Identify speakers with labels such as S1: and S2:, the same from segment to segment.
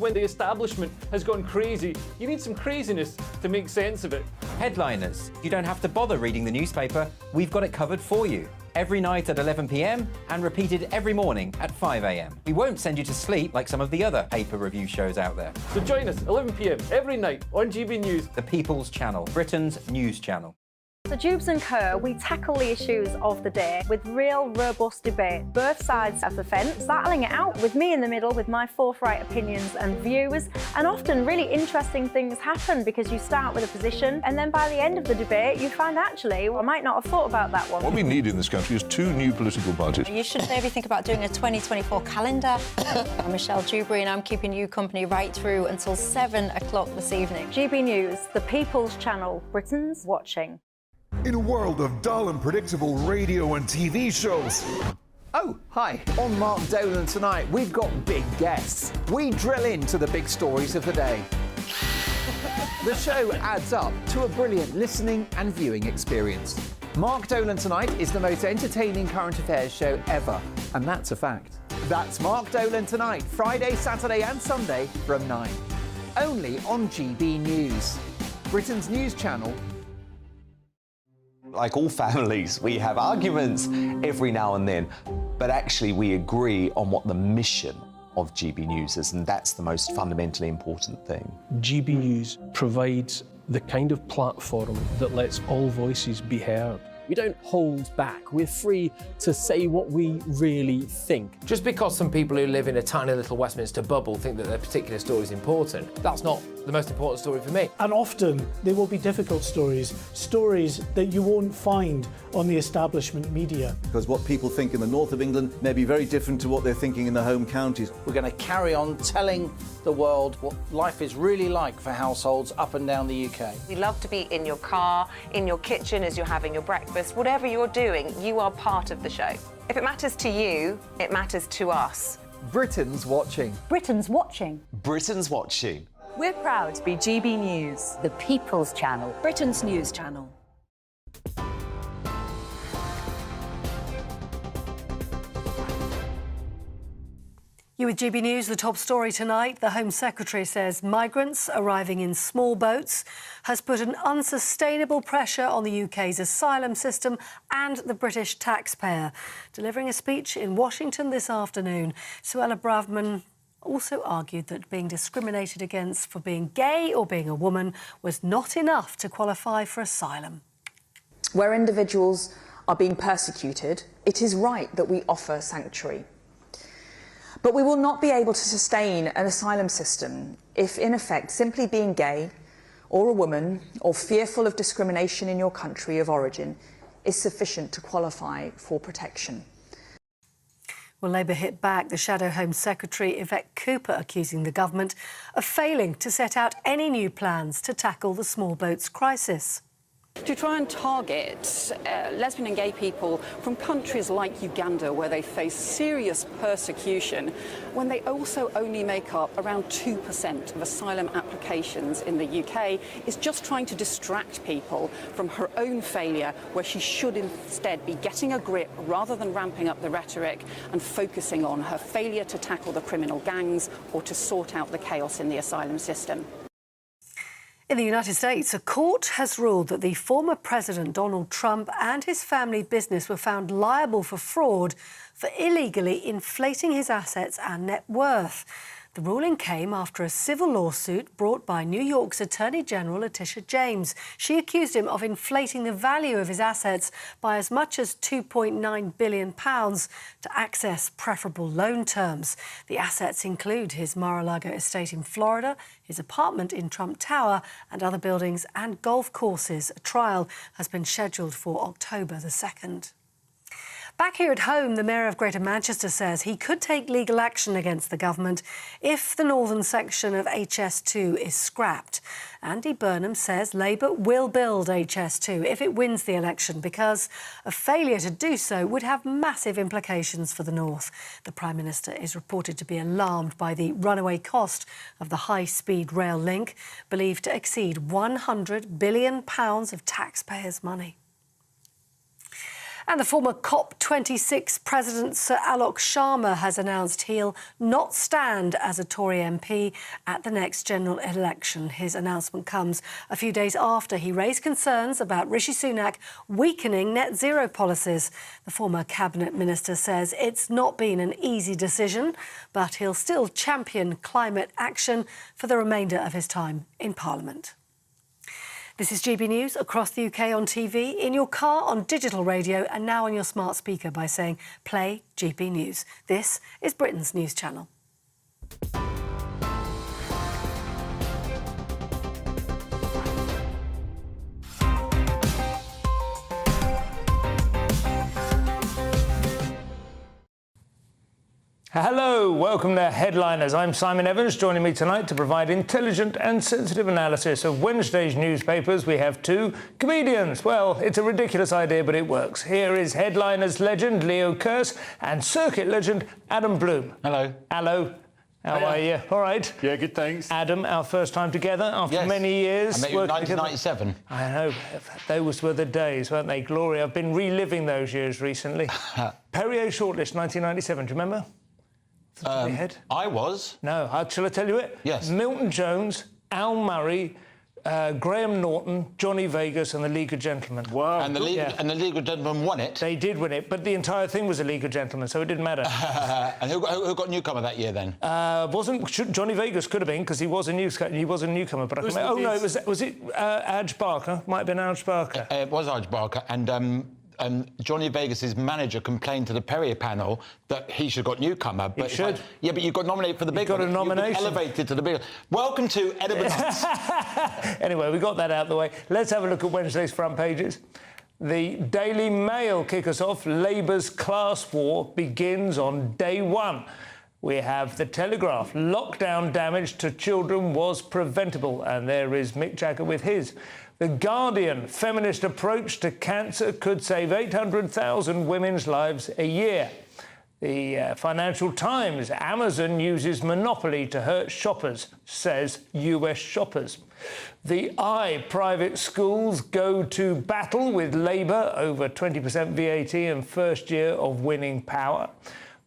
S1: when the establishment has gone crazy, you need some craziness to make sense of it.
S2: Headliners. You don't have to bother reading the newspaper. We've got it covered for you. Every night at 11 p.m. and repeated every morning at 5 a.m. We won't send you to sleep like some of the other paper review shows out there.
S1: So join us 11 p.m. every night on GB News.
S2: The People's Channel, Britain's news channel.
S3: So Jubes and Kerr, we tackle the issues of the day with real robust debate, both sides of the fence, battling it out with me in the middle with my forthright opinions and views. And often really interesting things happen because you start with a position and then by the end of the debate you find actually, well, I might not have thought about that one.
S4: What we need in this country is 2 new political parties.
S5: You should maybe think about doing a 2024 calendar. I'm Michelle Dewberry and I'm keeping you company right through until 7 o'clock this evening.
S3: GB News, the People's Channel, Britain's watching.
S6: In a world of dull and predictable radio and TV shows.
S7: Oh, hi. On Mark Dolan tonight, we've got big guests. We drill into the big stories of the day. The show adds up to a brilliant listening and viewing experience. Mark Dolan Tonight is the most entertaining current affairs show ever, and that's a fact. That's Mark Dolan Tonight, Friday, Saturday and Sunday from 9. Only on GB News, Britain's news channel.
S8: Like all families, we have arguments every now and then, but actually we agree on what the mission of GB News is, and that's the most fundamentally important thing.
S9: GB News provides the kind of platform that lets all voices be heard.
S10: We don't hold back. We're free to say what we really think. Just because some people who live in a tiny little Westminster bubble think that their particular story is important, that's not the most important story for me.
S11: And often they will be difficult stories, stories that you won't find on the establishment media.
S12: Because what people think in the north of England may be very different to what they're thinking in the home counties.
S13: We're going to carry on telling the world what life is really like for households up and down the UK.
S14: We love to be in your car, in your kitchen as you're having your breakfast. Whatever you're doing, you are part of the show. If it matters to you, it matters to us.
S7: Britain's watching.
S3: Britain's watching.
S8: Britain's watching.
S15: We're proud to be GB News,
S16: the People's Channel,
S15: Britain's news channel.
S17: You with GB News, the top story tonight. The Home Secretary says migrants arriving in small boats has put an unsustainable pressure on the UK's asylum system and the British taxpayer. Delivering a speech in Washington this afternoon, Suella Braverman also argued that being discriminated against for being gay or being a woman was not enough to qualify for asylum.
S18: Where individuals are being persecuted, it is right that we offer sanctuary. But we will not be able to sustain an asylum system if, in effect, simply being gay or a woman or fearful of discrimination in your country of origin is sufficient to qualify for protection.
S17: Well, Labour hit back. The Shadow Home Secretary, Yvette Cooper, accusing the government of failing to set out any new plans to tackle the small boats crisis.
S19: To try and target lesbian and gay people from countries like Uganda, where they face serious persecution, when they also only make up around 2% of asylum applications in the UK, is just trying to distract people from her own failure, where she should instead be getting a grip rather than ramping up the rhetoric and focusing on her failure to tackle the criminal gangs or to sort out the chaos in the asylum system.
S17: In the United States, a court has ruled that the former President Donald Trump and his family business were found liable for fraud for illegally inflating his assets and net worth. The ruling came after a civil lawsuit brought by New York's Attorney General Letitia James. She accused him of inflating the value of his assets by as much as £2.9 billion to access preferable loan terms. The assets include his Mar-a-Lago estate in Florida, his apartment in Trump Tower and other buildings and golf courses. A trial has been scheduled for October the 2nd. Back here at home, the Mayor of Greater Manchester says he could take legal action against the government if the northern section of HS2 is scrapped. Andy Burnham says Labour will build HS2 if it wins the election because a failure to do so would have massive implications for the north. The Prime Minister is reported to be alarmed by the runaway cost of the high-speed rail link, believed to exceed £100 billion of taxpayers' money. And the former COP26 President Sir Alok Sharma has announced he'll not stand as a Tory MP at the next general election. His announcement comes a few days after he raised concerns about Rishi Sunak weakening net zero policies. The former cabinet minister says it's not been an easy decision, but he'll still champion climate action for the remainder of his time in Parliament. This is GB News across the UK on TV, in your car, on digital radio and now on your smart speaker by saying play GB News. This is Britain's news channel.
S1: Hello, welcome to Headliners. I'm Simon Evans. Joining me tonight to provide intelligent and sensitive analysis of Wednesday's newspapers, we have two comedians. Well, it's a ridiculous idea, but it works. Here is Headliners legend Leo Kearse and circuit legend Adam Bloom.
S16: Hello.
S1: Hello. How are you? All right.
S16: Yeah, good, thanks.
S1: Adam, our first time together after many years.
S16: I met you in 1997.
S1: I know. Those were the days, weren't they? Glory. I've been reliving those years recently. Perrier shortlist, 1997. Do you remember?
S16: I was.
S1: No, shall I tell you it?
S16: Yes.
S1: Milton Jones, Al Murray, Graham Norton, Johnny Vegas and the League of Gentlemen.
S16: Wow. And the League of Gentlemen won it?
S1: They did win it, but the entire thing was a League of Gentlemen, so it didn't matter.
S16: And who got newcomer that year then?
S1: Wasn't Johnny Vegas could have been, because he was a newcomer, but I can remember. Oh, no, was it Arj Barker? Might have been Arj Barker.
S16: It was Arj Barker, and Johnny Vegas's manager complained to the Perrier panel that he should have got newcomer. But
S1: he should.
S16: Yeah, but you got nominated for the big one.
S1: You got a nomination.
S16: You've been elevated to the big one. Welcome to Edinburgh.
S1: Anyway, we got that out of the way. Let's have a look at Wednesday's front pages. The Daily Mail kick us off. Labour's class war begins on day one. We have the Telegraph. Lockdown damage to children was preventable. And there is Mick Jagger with his. The Guardian, feminist approach to cancer could save 800,000 women's lives a year. The Financial Times, Amazon uses monopoly to hurt shoppers, says US shoppers. The private schools go to battle with Labour over 20% VAT and first year of winning power.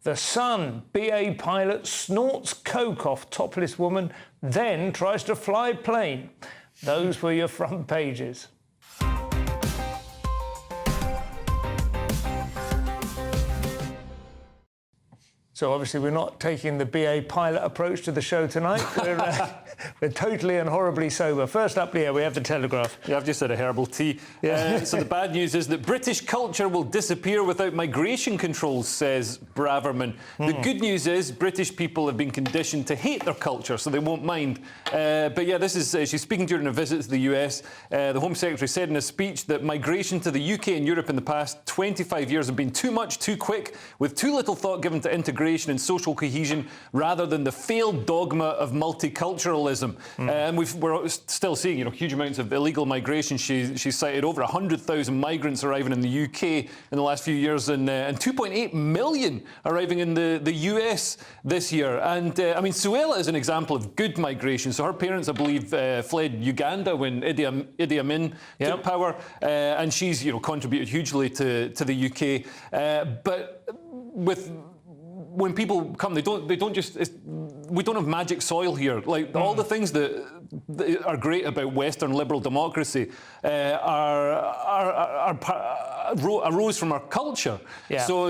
S1: The Sun, BA pilot snorts coke off topless woman, then tries to fly plane. Those were your front pages. So obviously we're not taking the BA pilot approach to the show tonight. We're totally and horribly sober. First up here, we have the Telegraph.
S20: Yeah, I've just had a herbal tea. Yeah. So the bad news is that British culture will disappear without migration controls, says Braverman. The good news is British people have been conditioned to hate their culture, so they won't mind. But yeah, this is she's speaking during a visit to the US. The Home Secretary said in a speech that migration to the UK and Europe in the past 25 years have been too much, too quick, with too little thought given to integration and social cohesion rather than the failed dogma of multiculturalism. And we're still seeing, huge amounts of illegal migration. She cited over 100,000 migrants arriving in the UK in the last few years and 2.8 million arriving in the US this year. And Suella is an example of good migration. So her parents, I believe, fled Uganda when Idi Amin took power, and she's contributed hugely to the UK. But when people come, they don't just. We don't have magic soil here. Like all the things that are great about Western liberal democracy arose from our culture. Yeah. So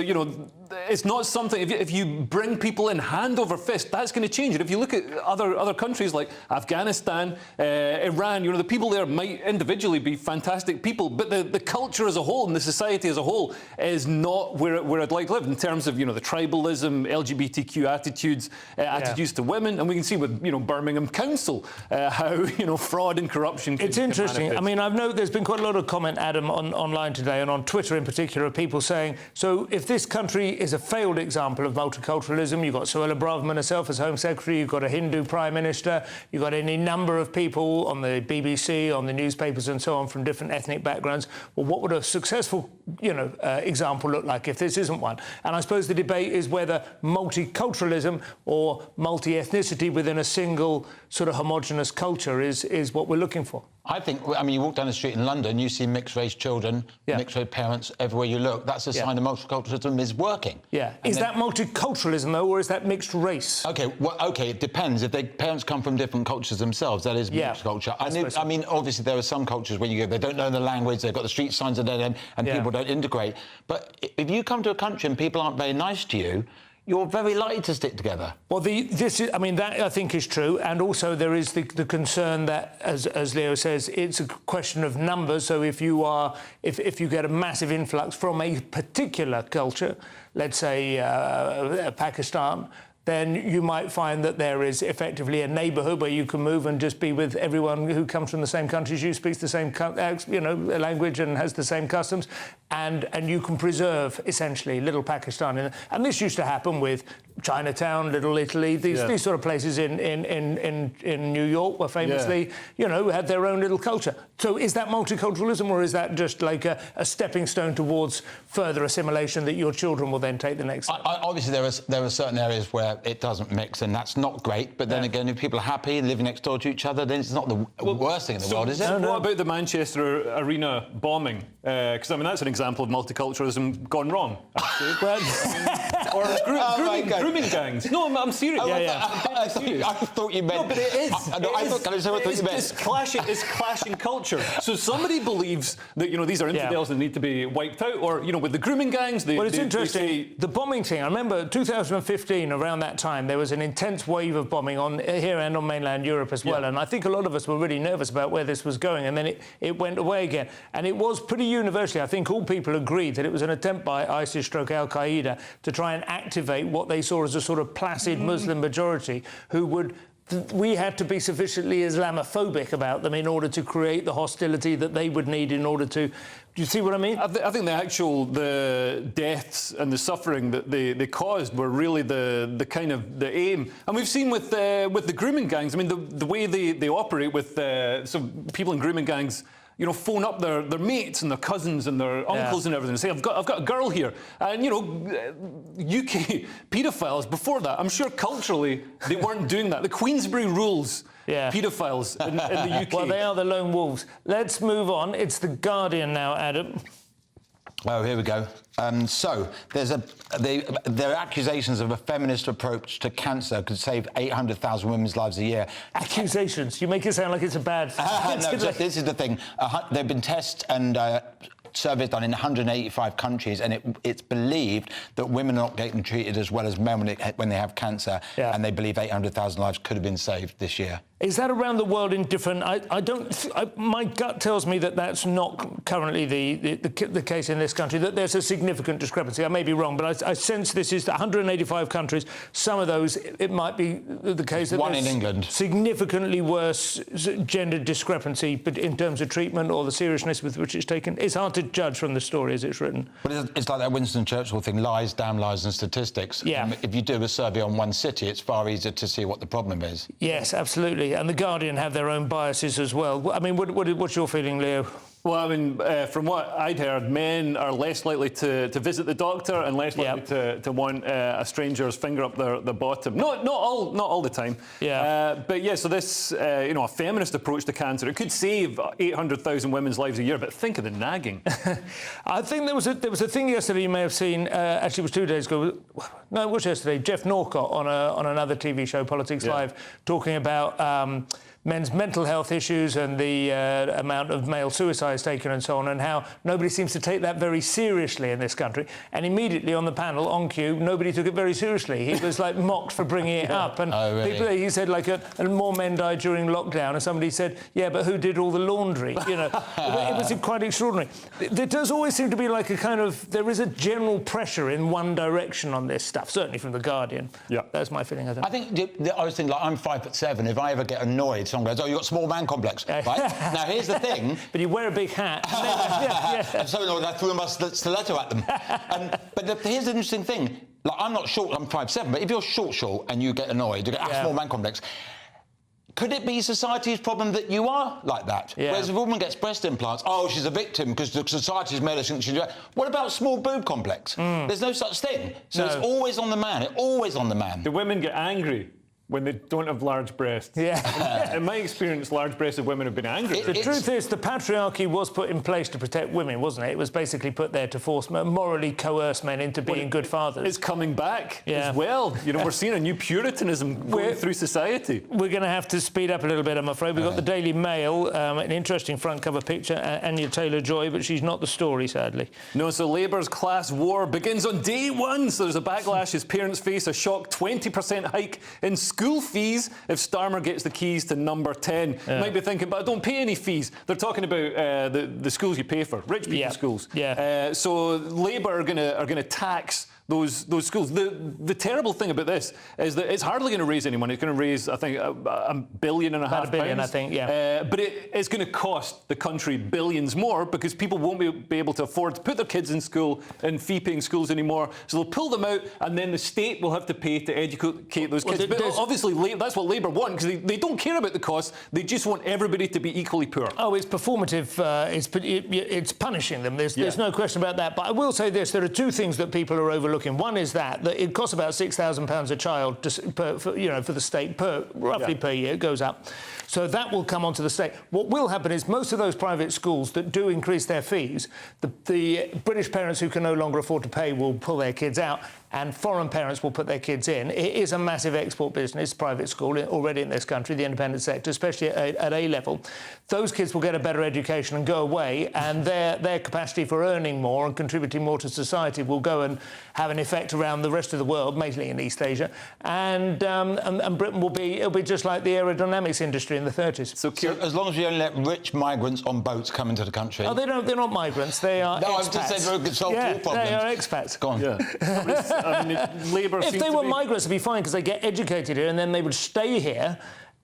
S20: it's not something. If you bring people in hand over fist, that's going to change it. If you look at other countries like Afghanistan, Iran, the people there might individually be fantastic people, but the culture as a whole and the society as a whole is not where I'd like to live in terms of the tribalism, LGBTQ attitudes, attitudes to women, and we can see with Birmingham Council how fraud and corruption.
S1: It's interesting. I mean, I've noted there's been quite a lot of comment, Adam, online today and on Twitter in particular, of people saying, so if this country is a failed example of multiculturalism, you've got Suella Braverman herself as Home Secretary, you've got a Hindu Prime Minister, you've got any number of people on the BBC, on the newspapers and so on from different ethnic backgrounds. Well, what would a successful, example look like if this isn't one? And I suppose the debate is whether multiculturalism or multi-ethnicity within a single sort of homogenous culture is what we're looking for.
S16: I think, I mean, you walk down the street in London, you see mixed-race children, mixed-race parents, everywhere you look. That's a sign of multiculturalism is working.
S1: Yeah. Is that multiculturalism, though, or is that mixed race?
S16: OK, well, OK, it depends. If their parents come from different cultures themselves, that is mixed culture. I mean, obviously, there are some cultures where you go, they don't know the language, they've got the street signs at dead end, and people don't integrate. But if you come to a country and people aren't very nice to you, you're very likely to stick together.
S1: Well, that I think is true, and also there is the concern that, as Leo says, it's a question of numbers. So if you get a massive influx from a particular culture, let's say Pakistan, then you might find that there is effectively a neighbourhood where you can move and just be with everyone who comes from the same country as you, speaks the same language and has the same customs, and you can preserve essentially little Pakistan. And this used to happen with Chinatown, Little Italy, these sort of places in New York were famously, had their own little culture. So is that multiculturalism, or is that just like a stepping stone towards further assimilation that your children will then take the next step?
S16: Obviously, there are certain areas where it doesn't mix, and that's not great. But then again, if people are happy living next door to each other, then it's not the worst thing in the world, is it?
S20: What about the Manchester Arena bombing? Because, I mean, that's an example of multiculturalism gone wrong. Or grooming gangs. No, I'm serious.
S16: I thought you meant...
S20: No, but it is.
S16: It's
S20: clashing culture. So somebody believes that, these are infidels and need to be wiped out, or, with the grooming gangs...
S1: Well, it's interesting. The bombing thing, I remember 2015, around that time, there was an intense wave of bombing here and on mainland Europe as well, and I think a lot of us were really nervous about where this was going, and then it went away again. And it was pretty universally, I think all people agreed that it was an attempt by ISIS/Al-Qaeda to try and activate what they saw as a sort of placid Muslim majority who would... We had to be sufficiently Islamophobic about them in order to create the hostility that they would need in order to... Do you see what I mean?
S20: I think the deaths and the suffering that they caused were really the kind of the aim. And we've seen with the grooming gangs, I mean, the way they operate with some people in grooming gangs, phone up their mates and their cousins and their uncles and everything and say, I've got a girl here. And, UK paedophiles, before that, I'm sure culturally they weren't doing that. The Queensberry rules paedophiles in the UK.
S1: Well, they are the lone wolves. Let's move on. It's The Guardian now, Adam.
S16: Oh, here we go. So there are accusations of a feminist approach to cancer could save 800,000 women's lives a year.
S1: Accusations? You make it sound like it's a bad thing.
S16: No, this is the thing. There have been tests and surveys done in 185 countries, and it's believed that women are not getting treated as well as men when they have cancer, and they believe 800,000 lives could have been saved this year.
S1: Is that around the world in different... my gut tells me that that's not currently the case in this country, that there's a significant discrepancy. I may be wrong, but I sense this is 185 countries. Some of those, it might be the case that
S16: one in England.
S1: Significantly worse gender discrepancy in terms of treatment or the seriousness with which it's taken. It's hard to judge from the story as it's written.
S16: But it's like that Winston Churchill thing, lies, damn lies and statistics.
S1: Yeah.
S16: If you do a survey on one city, it's far easier to see what the problem is.
S1: Yes, absolutely. And The Guardian have their own biases as well. I mean, what's your feeling, Leo?
S20: Well, I mean, from what I'd heard, men are less likely to visit the doctor and less likely to want a stranger's finger up their bottom. Not all the time.
S1: Yeah.
S20: But yeah, so this, a feminist approach to cancer, it could save 800,000 women's lives a year. But think of the nagging.
S1: I think there was a thing yesterday you may have seen. Actually, it was 2 days ago. No, it was yesterday. Jeff Norcott on another TV show, Politics Live, talking about men's mental health issues and the amount of male suicides taken and so on, and how nobody seems to take that very seriously in this country. And immediately on the panel, on cue, nobody took it very seriously. He was like mocked for bringing it up. And
S16: really?
S1: He said and more men died during lockdown. And somebody said, yeah, but who did all the laundry? It was quite extraordinary. There does always seem to be like a kind of, there is a general pressure in one direction on this stuff, certainly from The Guardian.
S20: Yeah.
S1: That's my feeling, I think.
S16: I was thinking, I'm 5'7". If I ever get annoyed, someone goes, oh, you've got small man complex, right? Now, here's the thing.
S1: But you wear a big hat.
S16: I'm so annoyed I threw my stiletto at them. But here's the interesting thing. Like, I'm not short, I'm 5'7", but if you're short and you get annoyed, you get a small man complex, could it be society's problem that you are like that?
S1: Yeah.
S16: Whereas if a woman gets breast implants, oh, she's a victim because the society's made her think she's... What about small boob complex? There's no such thing. So it's always on the man, always on the man.
S20: Do women get angry when they don't have large breasts.
S1: Yeah.
S20: In my experience, large-breasted women have been angry.
S1: The truth is, the patriarchy was put in place to protect women, wasn't it? It was basically put there to force, morally coerce men into being good fathers.
S20: It's coming back as well. You know, we're seeing a new puritanism going through society.
S1: We're going to have to speed up a little bit, I'm afraid. We've got the Daily Mail, an interesting front cover picture, Anya Taylor-Joy, but she's not the story, sadly.
S20: No, so Labour's class war begins on day one. So there's a backlash as parents face a shock 20% hike in school fees if Starmer gets the keys to number 10. You might be thinking, but I don't pay any fees. They're talking about the schools you pay for, rich people schools. So Labour are going to tax those schools. The terrible thing about this is that it's hardly going to raise any money. It's going to raise, I think, $1.5 billion.
S1: About $1 billion,
S20: pounds.
S1: I think, yeah.
S20: But it's going to cost the country billions more because people won't be able to afford to put their kids in school in fee-paying schools anymore. So they'll pull them out, and then the state will have to pay to educate those kids. But obviously, that's what Labour want because they don't care about the cost. They just want everybody to be equally poor.
S1: Oh, it's performative. It's punishing them. There's no question about that. But I will say this: there are two things that people are overlooking. One is that it costs about £6,000 a child for the state roughly per year. It goes up. So that will come onto the state. What will happen is most of those private schools that do increase their fees, the British parents who can no longer afford to pay will pull their kids out, and foreign parents will put their kids in. It is a massive export business, private school, already in this country, the independent sector, especially at A level. Those kids will get a better education and go away, and their capacity for earning more and contributing more to society will go and have an effect around the rest of the world, mainly in East Asia. And Britain it'll be just like the aerodynamics industry in the 30s.
S16: So as long as we only let rich migrants on boats come into the country.
S1: Oh, they're not migrants. They are expats.
S16: I've just said we could solve all problems.
S1: They are expats.
S16: Go on.
S20: Labour
S1: if they were migrants, it'd be fine because they get educated here and then they would stay here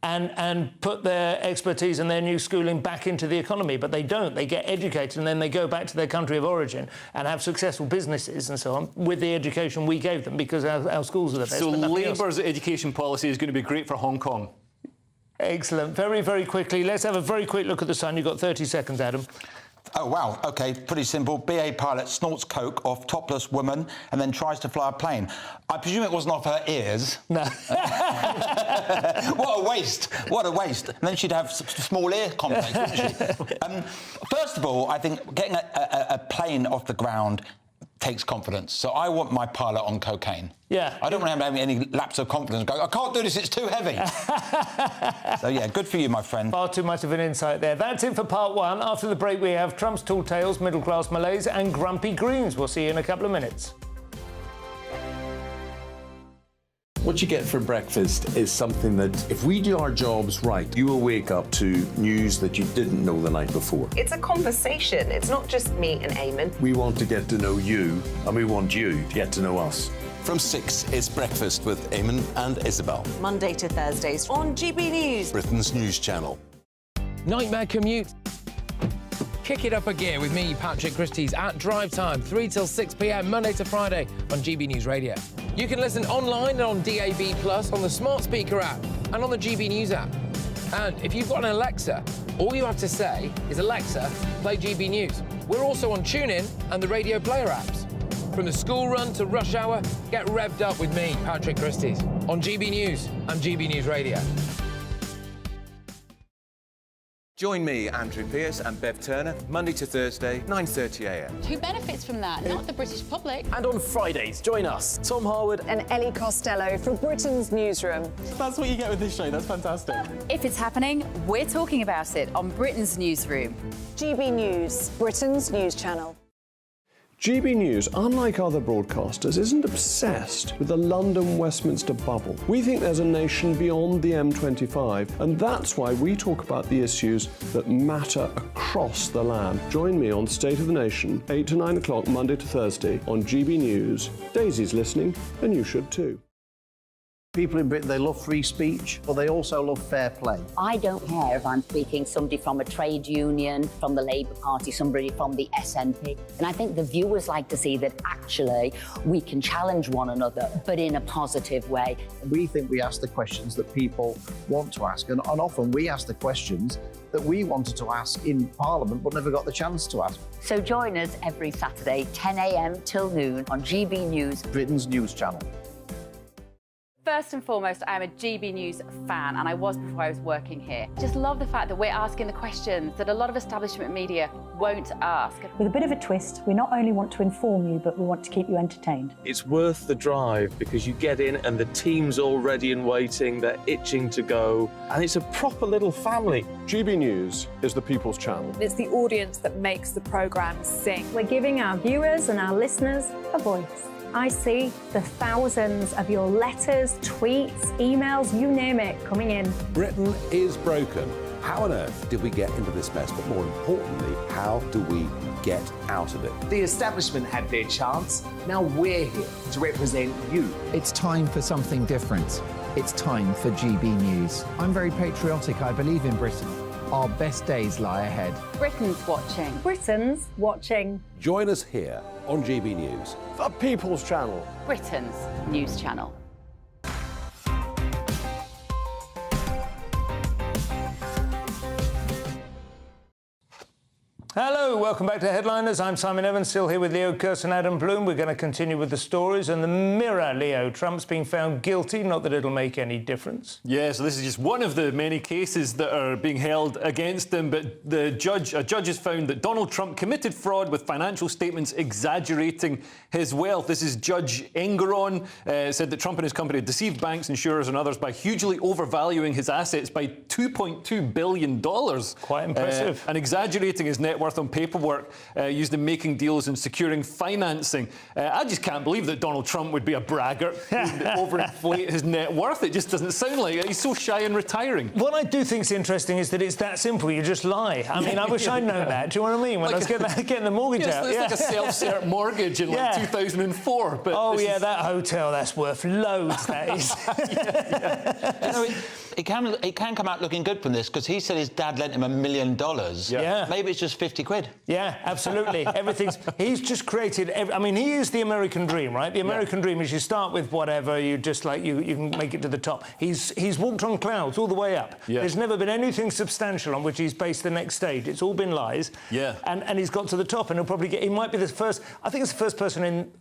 S1: and put their expertise and their new schooling back into the economy. But they don't. They get educated and then they go back to their country of origin and have successful businesses and so on with the education we gave them because our schools are the best.
S20: So Labour's education policy is going to be great for Hong Kong.
S1: Excellent. Very, very quickly, let's have a very quick look at the Sun. You've got 30 seconds, Adam.
S16: Oh, wow. OK, pretty simple. BA pilot snorts coke off topless woman and then tries to fly a plane. I presume it wasn't off her ears.
S1: No.
S16: What a waste. What a waste. And then she'd have small ear complex, wouldn't she? First of all, I think getting a plane off the ground takes confidence. So I want my pilot on cocaine.
S1: Yeah.
S16: I don't want him to have any lapse of confidence. Go, I can't do this, it's too heavy. So, yeah, good for you, my friend.
S1: Far too much of an insight there. That's it for part one. After the break, we have Trump's tall tales, middle-class malaise and grumpy Greens. We'll see you in a couple of minutes.
S21: What you get for breakfast is something that, if we do our jobs right, you will wake up to news that you didn't know the night before.
S14: It's a conversation. It's not just me and Eamon.
S21: We want to get to know you, and we want you to get to know us.
S22: From 6, it's Breakfast with Eamon and Isabel.
S15: Monday to Thursdays on GB News.
S22: Britain's news channel.
S10: Nightmare commute. Kick it up a gear with me, Patrick Christie's, at drive time, 3 till 6 p.m, Monday to Friday on GB News Radio. You can listen online and on DAB+, on the smart speaker app and on the GB News app. And if you've got an Alexa, all you have to say is, Alexa, play GB News. We're also on TuneIn and the Radio Player apps. From the school run to rush hour, get revved up with me, Patrick Christie's, on GB News and GB News Radio.
S23: Join me, Andrew Pearce and Bev Turner, Monday to Thursday, 9:30am.
S24: Who benefits from that? Not the British public.
S25: And on Fridays, join us, Tom Harwood
S26: and Ellie Costello from Britain's Newsroom.
S25: That's what you get with this show. That's fantastic.
S24: If it's happening, we're talking about it on Britain's Newsroom.
S26: GB News, Britain's news channel.
S9: GB News, unlike other broadcasters, isn't obsessed with the London-Westminster bubble. We think there's a nation beyond the M25, and that's why we talk about the issues that matter across the land. Join me on State of the Nation, 8 to 9 o'clock, Monday to Thursday, on GB News. Daisy's listening, and you should too.
S13: People in Britain, they love free speech, but they also love fair play.
S27: I don't care if I'm speaking somebody from a trade union, from the Labour Party, somebody from the SNP. And I think the viewers like to see that actually we can challenge one another, but in a positive way.
S13: We think we ask the questions that people want to ask, and often we ask the questions that we wanted to ask in Parliament but never got the chance to ask.
S27: So join us every Saturday, 10 a.m. till noon on GB News,
S13: Britain's news channel.
S24: First and foremost, I'm a GB News fan, and I was before I was working here. Just love the fact that we're asking the questions that a lot of establishment media won't ask.
S2: With a bit of a twist, we not only want to inform you, but we want to keep you entertained.
S4: It's worth the drive because you get in and the team's all ready and waiting, they're itching to go, and it's a proper little family.
S9: GB News is the people's channel.
S5: It's the audience that makes the programme sing.
S3: We're giving our viewers and our listeners a voice. I see the thousands of your letters, tweets, emails, you name it, coming in.
S6: Britain is broken. How on earth did we get into this mess? But more importantly, how do we get out of it?
S8: The establishment had their chance. Now we're here to represent you.
S7: It's time for something different. It's time for GB News. I'm very patriotic. I believe in Britain. Our best days lie ahead.
S24: Britain's watching.
S3: Britain's watching.
S6: Join us here on GB News.
S9: The people's channel.
S24: Britain's news channel.
S1: Hello, welcome back to Headliners. I'm Simon Evans, still here with Leo, Coulson, Adam Bloom. We're going to continue with the stories and the Mirror, Leo. Trump's been found guilty, not that it'll make any difference.
S20: Yeah, so this is just one of the many cases that are being held against him, but a judge has found that Donald Trump committed fraud with financial statements exaggerating his wealth. This is Judge Engeron, said that Trump and his company had deceived banks, insurers and others by hugely overvaluing his assets by $2.2 billion.
S1: Quite impressive.
S20: And exaggerating his net worth on paperwork used in making deals and securing financing. I just can't believe that Donald Trump would be a braggart who would overinflate his net worth. It just doesn't sound like it. He's so shy and retiring.
S1: What I do think is interesting is that it's that simple. You just lie. I mean, I wish I'd known that. Do you know what I mean? When I was getting the mortgage out.
S20: It's like a self-cert mortgage in like 2004. But
S1: that hotel, that's worth loads, that is.
S16: You know, it can come out looking good from this because he said his dad lent him $1 million.
S1: Yeah.
S16: Maybe it's just 50 quid.
S1: Yeah, absolutely. He's just created. I mean, he is the American dream, right? The American dream is you start with whatever, you just like you can make it to the top. He's walked on clouds all the way up.
S20: Yeah.
S1: There's never been anything substantial on which he's based the next stage. It's all been lies.
S20: Yeah.
S1: And he's got to the top, and he'll probably he might be the first. I think it's the first person in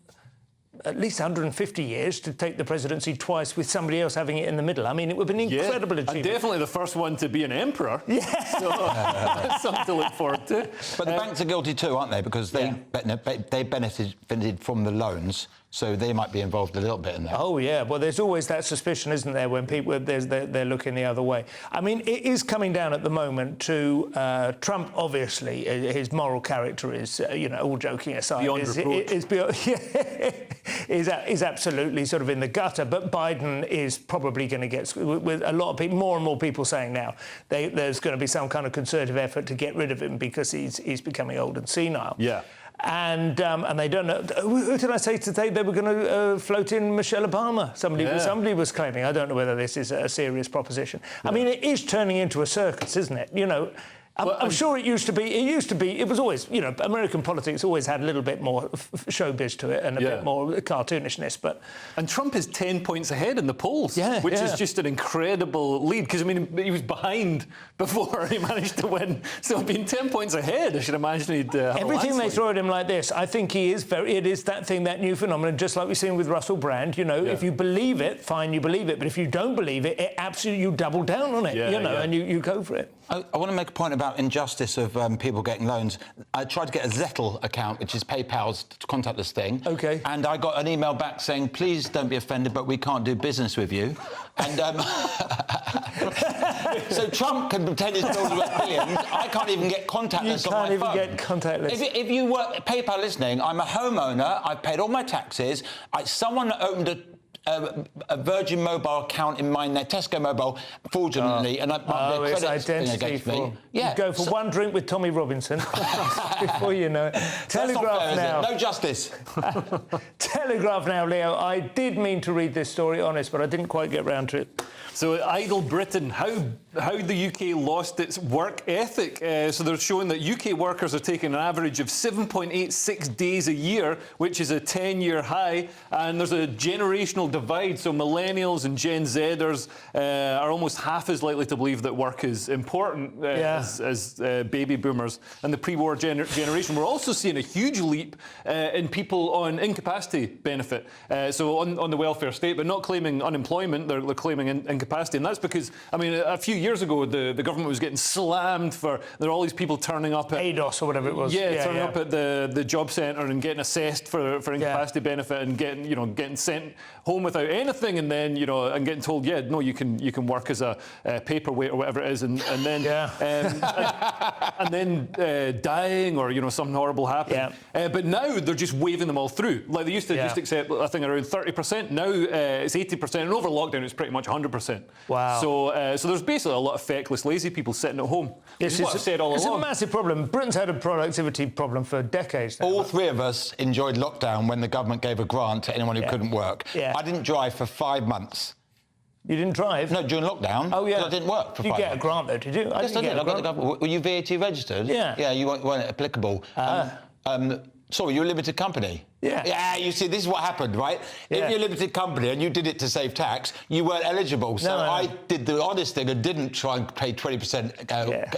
S1: at least 150 years to take the presidency twice with somebody else having it in the middle. I mean, it would have been an incredible achievement.
S20: And definitely the first one to be an emperor.
S1: Yeah.
S20: So that's something to look forward to.
S16: But the banks are guilty too, aren't they? Because they benefited from the loans, so they might be involved a little bit in that.
S1: Oh, yeah. Well, there's always that suspicion, isn't there, when people they're looking the other way. I mean, it is coming down at the moment to Trump, obviously. His moral character is, all joking aside, is absolutely sort of in the gutter. But Biden is probably going to get, with a lot of people, more and more people saying now, there's going to be some kind of concerted effort to get rid of him because he's becoming old and senile.
S20: Yeah.
S1: And they don't know. Who did I say today they were going to float in Michelle Obama? Somebody was claiming. I don't know whether this is a serious proposition. I mean, it is turning into a circus, isn't it? I'm sure it used to be. It was always, American politics always had a little bit more showbiz to it and a bit more cartoonishness.
S20: And Trump is 10 points ahead in the polls, which is just an incredible lead. Because I mean, he was behind before he managed to win. So being 10 points ahead, I should imagine he'd.
S1: Everything they throw at him like this, I think he is very. It is that thing, that new phenomenon, just like we've seen with Russell Brand. If you believe it, fine, you believe it. But if you don't believe it, absolutely you double down on it. And you go for it.
S16: I want to make a point about injustice of people getting loans. I tried to get a Zettel account, which is PayPal's contactless thing.
S1: OK.
S16: And I got an email back saying, please don't be offended, but we can't do business with you. And so Trump can pretend his bills are worth billions. I can't even get contactless on my phone. You can't even get
S1: contactless.
S16: If you were PayPal listening, I'm a homeowner. I've paid all my taxes. Someone opened a Virgin Mobile account in my Tesco Mobile fraudulently, and
S1: it's identity fraud.
S16: Yeah,
S1: you go for one drink with Tommy Robinson before you know it. Telegraph now.
S16: No justice.
S1: Telegraph now, Leo. I did mean to read this story, honest, but I didn't quite get round to it.
S20: So Idle Britain, how the UK lost its work ethic. So they're showing that UK workers are taking an average of 7.86 days a year, which is a 10-year high, and there's a generational divide. So millennials and Gen Zers are almost half as likely to believe that work is important as baby boomers and the pre-war generation. We're also seeing a huge leap in people on incapacity benefit. So on the welfare state, but not claiming unemployment, they're claiming incapacity. And that's because, I mean, a few years ago, the government was getting slammed for, there are all these people turning up at
S1: ADOS or whatever it was.
S20: turning up at the job centre and getting assessed for incapacity benefit and getting sent home without anything, and then and getting told, no, you can work as a paperweight or whatever it is, and then and then dying or something horrible happening. But now they're just waving them all through. Like they used to just accept, I think, around 30%. Now it's 80%, and over lockdown it's pretty much 100%.
S1: Wow.
S20: So there's basically a lot of feckless, lazy people sitting at home.
S1: It's
S20: what I've said all
S1: it's
S20: along.
S1: a massive problem. Britain's had a productivity problem for decades now.
S16: All three of us enjoyed lockdown when the government gave a grant to anyone who couldn't work.
S1: Yeah.
S16: I didn't drive for 5 months.
S1: You didn't drive?
S16: No, during lockdown.
S1: Oh, yeah.
S16: I didn't work for 5 months.
S1: You get a grant, though, did you?
S16: Yes, I did. I got the government. Were you VAT registered?
S1: Yeah.
S16: Yeah, you weren't applicable. Sorry, you're a limited company.
S1: Yeah.
S16: Yeah, you see, this is what happened, right?
S1: Yeah.
S16: If you're a limited company and you did it to save tax, you weren't eligible. So I did the honest thing and didn't try and pay 20%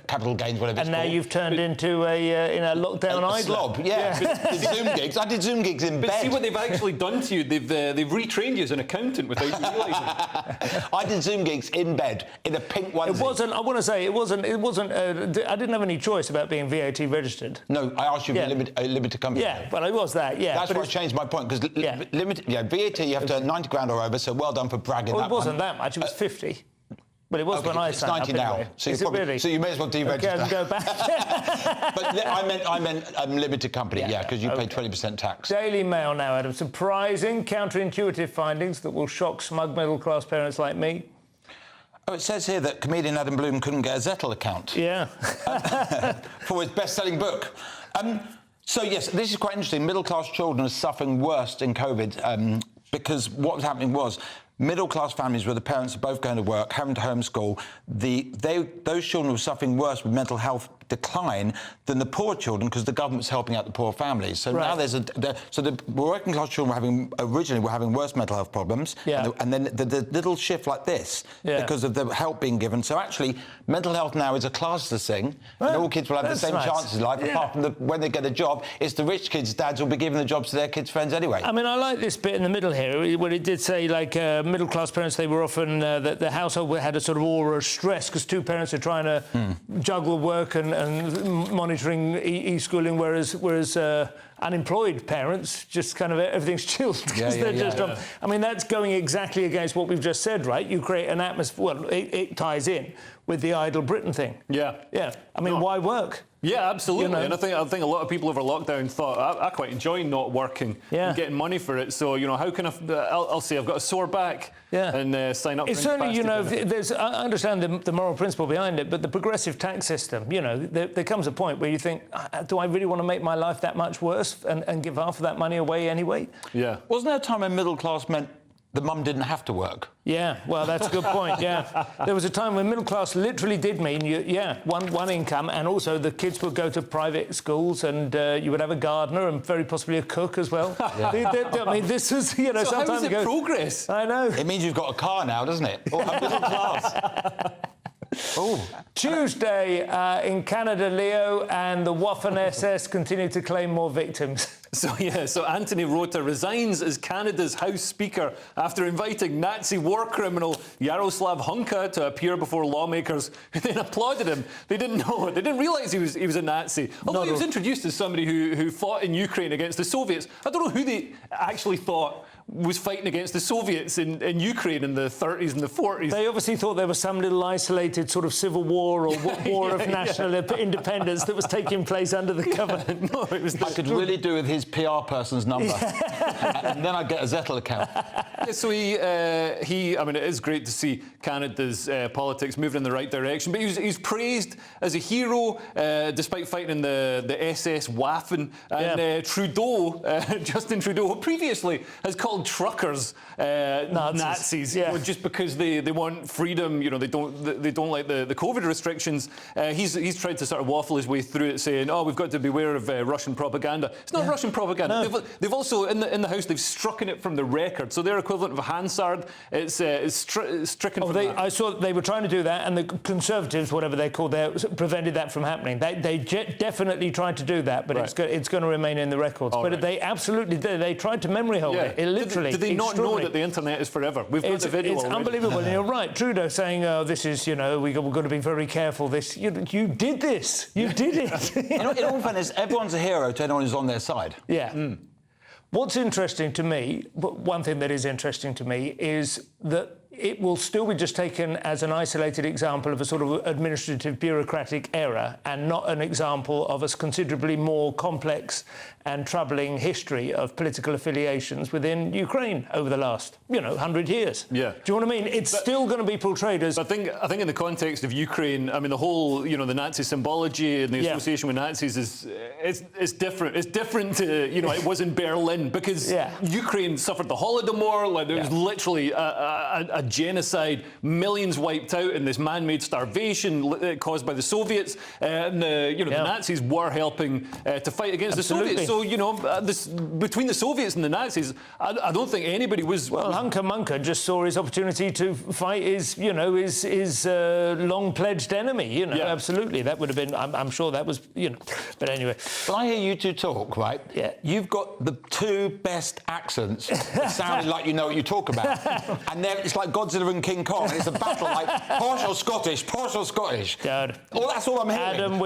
S16: capital gains, whatever it's
S1: And now
S16: called.
S1: you've turned into a lockdown
S16: a
S1: idler.
S16: slob, yeah. Did Zoom gigs. I did Zoom gigs in
S20: But
S16: bed.
S20: see what they've actually done to you. They've retrained you as an accountant without you realising.
S16: I did Zoom gigs in bed in a pink onesie.
S1: It wasn't. I want to say it wasn't. I didn't have any choice about being VAT registered.
S16: No, I asked you to be a limited company.
S1: Yeah, but I was that. Yeah,
S16: that's what changed my point because VAT you have to earn 90 grand or over. So well done for bragging.
S1: Well,
S16: that
S1: it wasn't
S16: one.
S1: that much. It was 50. But it was when I
S16: it's
S1: signed
S16: 90
S1: up
S16: now.
S1: anyway.
S16: So,
S1: Is it really?
S16: So you may as well deregister.
S1: Okay, I can go back.
S16: But I meant limited company, because you pay 20% tax.
S1: Daily Mail now, Adam. Surprising, counterintuitive findings that will shock smug middle-class parents like me.
S16: Oh, it says here that comedian Adam Bloom couldn't get a Zettel account.
S1: Yeah.
S16: For his best-selling book. So, yes, this is quite interesting. Middle-class children are suffering worst in COVID because what was happening was middle-class families where the parents are both going to work, having to homeschool, those children were suffering worse with mental health decline than the poor children because the government's helping out the poor families. So now there's so the working class children were having worse mental health problems, and then the little shift like this because of the help being given. So actually, mental health now is a classless thing, and all kids will have the same chances in life. Apart from when they get a job, it's the rich kids' dads will be giving the jobs to their kids' friends anyway.
S1: I mean, I like this bit in the middle here where it did say like middle-class parents. They were often that the household had a sort of aura of stress because two parents are trying to juggle work and monitoring e-schooling, whereas unemployed parents just kind of everything's chilled because they're just on. I mean, that's going exactly against what we've just said, right? You create an atmosphere. Well, it ties in with the idle Britain thing. Yeah. I mean, why work?
S20: Yeah, absolutely. And I think a lot of people over lockdown thought, I quite enjoy not working and getting money for it. So, how can I'll say I've got a sore back and sign up for
S1: certainly, I understand the moral principle behind it, but the progressive tax system, there comes a point where you think, do I really want to make my life that much worse and give half of that money away anyway?
S16: Yeah. Wasn't there a time when middle class meant the mum didn't have to work?
S1: Yeah, well, that's a good point, There was a time when middle class literally did mean, one income, and also the kids would go to private schools and you would have a gardener and very possibly a cook as well. I mean, this was,
S20: so
S1: some time ago.
S20: Progress?
S1: I know.
S16: It means you've got a car now, doesn't it? Or a middle class.
S1: Tuesday in Canada, Leo, and the Waffen SS continue to claim more victims.
S20: So Anthony Rota resigns as Canada's House Speaker after inviting Nazi war criminal Jaroslav Hunka to appear before lawmakers who then applauded him. They didn't know. They didn't realise he was a Nazi. Although he was introduced as somebody who fought in Ukraine against the Soviets. I don't know who they actually thought was fighting against the Soviets in Ukraine in the 30s and the 40s.
S1: They obviously thought there was some little isolated sort of civil war or war of national independence that was taking place under the cover.
S20: No, it was.
S16: I could really do with his PR person's number, and then I'd get a Zettel account.
S20: So I mean, it is great to see Canada's politics moving in the right direction. But he's praised as a hero despite fighting in the SS Waffen. And Trudeau, Justin Trudeau, previously has called called truckers Nazis, just because they want freedom. You know, they don't like the COVID restrictions. He's tried to sort of waffle his way through it, saying, "Oh, we've got to beware of Russian propaganda." It's not Russian propaganda. No. They've also in the House they've stricken it from the record, so their equivalent of a Hansard, it's stricken. from that.
S1: I saw they were trying to do that, and the Conservatives, whatever they're called, prevented that from happening. They definitely tried to do that, but it's going to remain in the records. But they absolutely did. They tried to memory hold it. It literally.
S20: Did they not know that the internet is forever? We've got the video.
S1: It's
S20: already.
S1: Unbelievable. And you're right. Trudeau saying, "Oh, this is, we've got to be very careful." This you did this. You did it.
S16: In all fairness, everyone's a hero to anyone who's on their side.
S1: Yeah. What's interesting to me, one thing that is interesting to me, is that it will still be just taken as an isolated example of a sort of administrative bureaucratic error and not an example of a considerably more complex and troubling history of political affiliations within Ukraine over the last, 100 years.
S20: Yeah.
S1: Do you know what I mean? It's still going to be portrayed as...
S20: I think in the context of Ukraine, I mean, the whole, the Nazi symbology and the association with Nazis is different. It's different to, it was in Berlin because Ukraine suffered the Holodomor. Like, there was literally a genocide, millions wiped out in this man-made starvation caused by the Soviets. And, the Nazis were helping to fight against the Soviets. So, between the Soviets and the Nazis, I don't think anybody was...
S1: Well, Hunker Munker just saw his opportunity to fight his long-pledged enemy, absolutely. That would have been, I'm sure that was, but anyway.
S16: When I hear you two talk, right, you've got the two best accents that sound like you know what you talk about. And then it's like Godzilla and King Kong, and it's a battle like partial Scottish.
S1: God.
S16: That's all I'm hearing.
S1: Adam,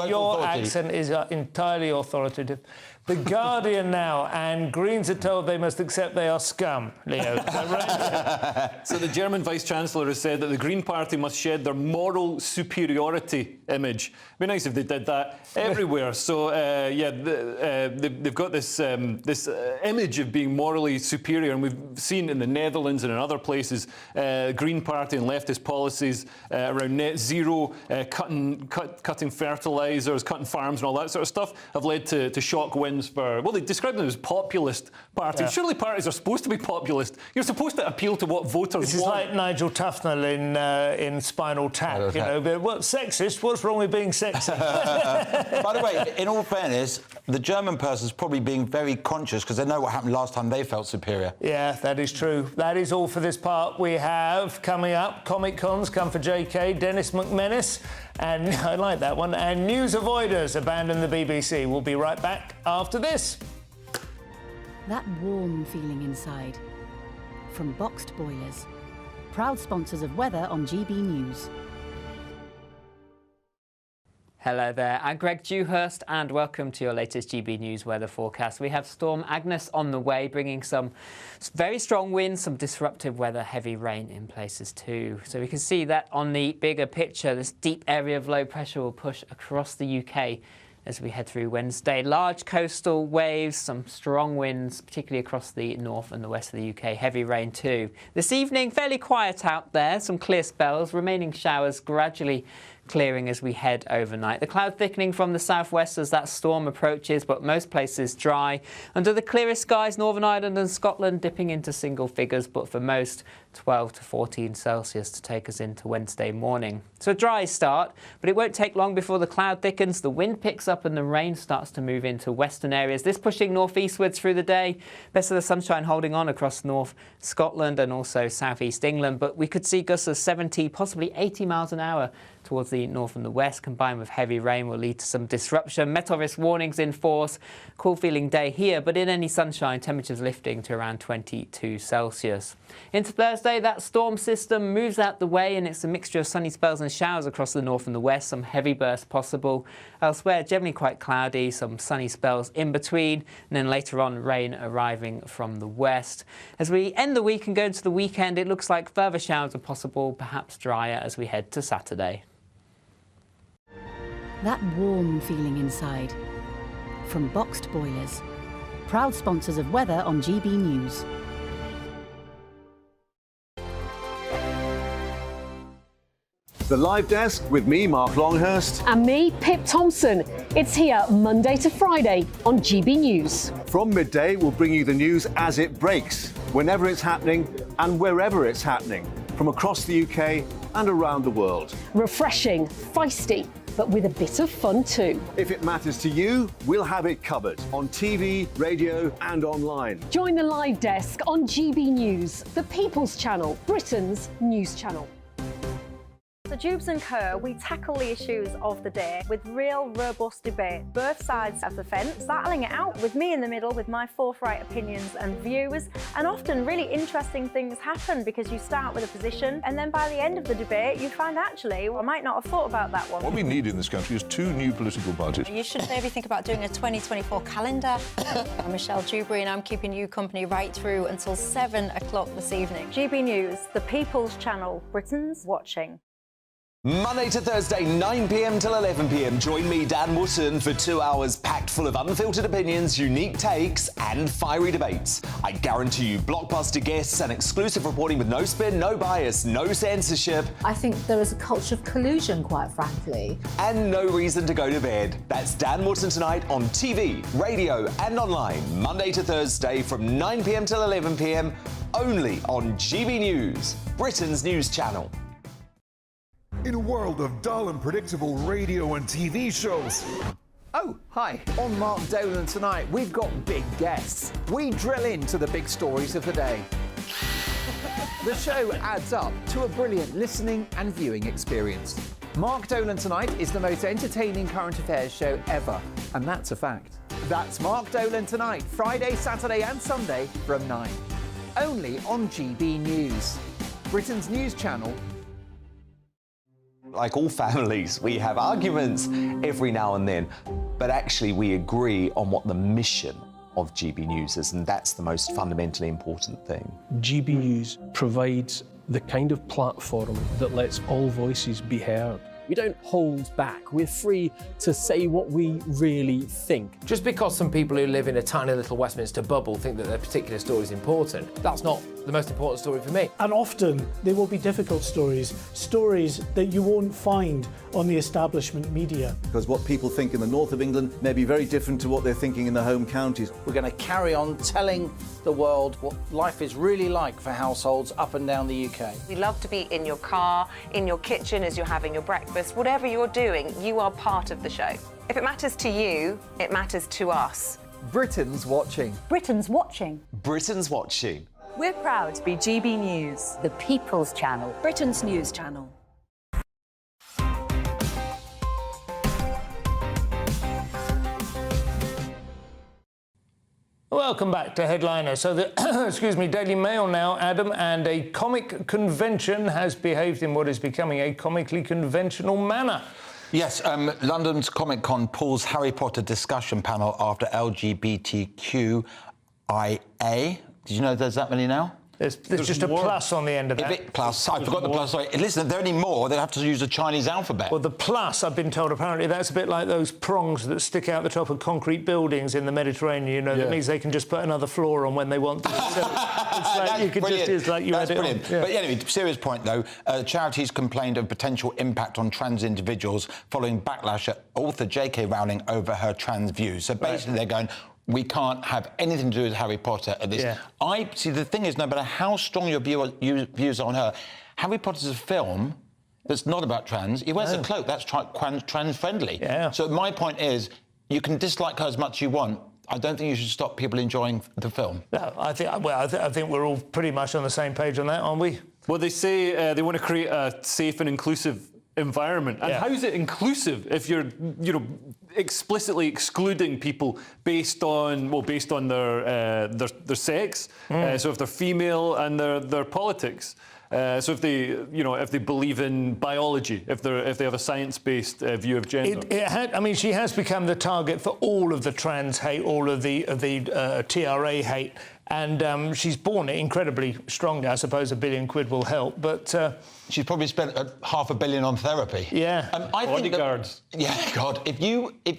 S1: your accent is entirely authoritative. The Guardian now, and Greens are told they must accept they are scum. Leo, is that right?
S20: So the German Vice-Chancellor has said that the Green Party must shed their moral superiority image. It'd be nice if they did that everywhere. So, they've got this image of being morally superior, and we've seen in the Netherlands and in other places, Green Party and leftist policies around net zero, cutting fertilisers, cutting farms and all that sort of stuff have led to shock wins for, well, they describe them as populist parties. Surely parties are supposed to be populist. You're supposed to appeal to what voters want.
S1: This is like Nigel Tufnell in Spinal Tap, but what's sexist? What's wrong with being sexist?
S16: By the way, in all fairness, the German person's probably being very conscious because they know what happened last time they felt superior.
S1: Yeah, that is true. That is all for this part. We have, coming up, Comic Cons come for JK, Dennis McManus, and I like that one, and News Avoiders abandon the BBC. We'll be right back after this.
S11: That warm feeling inside. From Boxed Boilers. Proud sponsors of weather on GB News.
S12: Hello there, I'm Greg Dewhurst and welcome to your latest GB News weather forecast. We have Storm Agnes on the way, bringing some very strong winds, some disruptive weather, heavy rain in places too. So we can see that on the bigger picture, this deep area of low pressure will push across the UK as we head through Wednesday. Large coastal waves, some strong winds, particularly across the north and the west of the UK. Heavy rain too. This evening, fairly quiet out there, some clear spells, remaining showers gradually clearing as we head overnight. The cloud thickening from the southwest as that storm approaches, but most places dry. Under the clearest skies, Northern Ireland and Scotland dipping into single figures, but for most 12 to 14 Celsius to take us into Wednesday morning. So a dry start, but it won't take long before the cloud thickens, the wind picks up and the rain starts to move into western areas. This pushing northeastwards through the day. Best of the sunshine holding on across North Scotland and also southeast England, but we could see gusts of 70, possibly 80 miles an hour towards the north and the west, combined with heavy rain, will lead to some disruption. Met risk warnings in force. Cool feeling day here, but in any sunshine, temperatures lifting to around 22 Celsius. Into Thursday, that storm system moves out the way, and it's a mixture of sunny spells and showers across the north and the west. Some heavy bursts possible. Elsewhere, generally quite cloudy, some sunny spells in between, and then later on, rain arriving from the west. As we end the week and go into the weekend, it looks like further showers are possible, perhaps drier as we head to Saturday.
S11: That warm feeling inside. From Boxed Boilers. Proud sponsors of weather on GB News.
S14: The Live Desk with me, Mark Longhurst.
S15: And me, Pip Thompson. It's here Monday to Friday on GB News.
S14: From midday, we'll bring you the news as it breaks, whenever it's happening and wherever it's happening, from across the UK and around the world.
S15: Refreshing, feisty, but with a bit of fun too.
S14: If it matters to you, we'll have it covered on TV, radio and online.
S15: Join the Live Desk on GB News, the People's Channel, Britain's news channel.
S3: So Jubes and Kerr, we tackle the issues of the day with real robust debate, both sides of the fence, battling it out with me in the middle with my forthright opinions and views, and often really interesting things happen because you start with a position and then by the end of the debate you find actually, well, I might not have thought about that one.
S17: What we need in this country is 2 new political parties.
S18: You should maybe think about doing a 2024 calendar. I'm Michelle Dewberry and I'm keeping you company right through until 7 o'clock this evening.
S3: GB News, the People's Channel, Britain's watching.
S8: Monday to Thursday, 9 p.m. till 11 p.m. Join me, Dan Wootton, for 2 hours packed full of unfiltered opinions, unique takes and fiery debates. I guarantee you blockbuster guests and exclusive reporting with no spin, no bias, no censorship.
S19: I think there is a culture of collusion, quite frankly.
S8: And no reason to go to bed. That's Dan Wootton tonight on TV, radio and online. Monday to Thursday from 9 p.m. till 11 p.m. only on GB News, Britain's news channel.
S21: In a world of dull and predictable radio and TV shows.
S22: Oh, hi. On Mark Dolan tonight, we've got big guests. We drill into the big stories of the day. The show adds up to a brilliant listening and viewing experience. Mark Dolan Tonight is the most entertaining current affairs show ever, and that's a fact. That's Mark Dolan Tonight, Friday, Saturday and Sunday from 9. Only on GB News, Britain's news channel.
S8: Like all families, we have arguments every now and then, but actually we agree on what the mission of GB News is, and that's the most fundamentally important thing.
S9: GB News provides the kind of platform that lets all voices be heard. We don't hold back. We're free to say what we really think.
S10: Just because some people who live in a tiny little Westminster bubble think that their particular story is important, that's not the most important story for me.
S28: And often they will be difficult stories, stories that you won't find on the establishment media.
S29: Because what people think in the north of England may be very different to what they're thinking in the home counties.
S13: We're going to carry on telling the world what life is really like for households up and down the UK.
S30: We love to be in your car, in your kitchen as you're having your breakfast. Whatever you're doing, you are part of the show. If it matters to you, it matters to us.
S22: Britain's watching.
S2: Britain's watching.
S8: Britain's watching.
S18: We're proud to be GB News,
S27: the People's Channel,
S18: Britain's news channel.
S1: Welcome back to Headliner. So the excuse me, Daily Mail now, Adam, and a comic convention has behaved in what is becoming a comically conventional manner.
S16: Yes, London's Comic Con pulls Harry Potter discussion panel after LGBTQIA. Did you know there's that many now?
S1: There's just a plus on the end of that.
S16: Plus, I forgot the plus. Sorry. Listen, if there are any more, they'll have to use the Chinese alphabet.
S1: Well, the plus, I've been told, apparently that's a bit like those prongs that stick out the top of concrete buildings in the Mediterranean. You know, that means they can just put another floor on when they want to. So it's like you could just, it's like you
S16: That's
S1: had it
S16: brilliant.
S1: on. Yeah.
S16: But anyway, serious point though, charities complained of potential impact on trans individuals following backlash at author J.K. Rowling over her trans views. So basically they're going, we can't have anything to do with Harry Potter at this. I see. The thing is, no matter how strong your views are on her, Harry Potter's a film that's not about trans. He wears a cloak. That's trans-friendly. So my point is, you can dislike her as much as you want. I don't think you should stop people enjoying the film.
S1: No, I think we're all pretty much on the same page on that, aren't we?
S20: Well, they say they want to create a safe and inclusive environment. And how is it inclusive if you're, explicitly excluding people based on their sex? So if they're female and their politics. So if they believe in biology, if they have a science-based view of gender.
S1: She has become the target for all of the trans hate, all of the TRA hate, and she's borne it incredibly strongly. I suppose £1 billion will help, but
S16: she's probably spent £500 million on therapy. I think
S20: bodyguards.
S16: God, if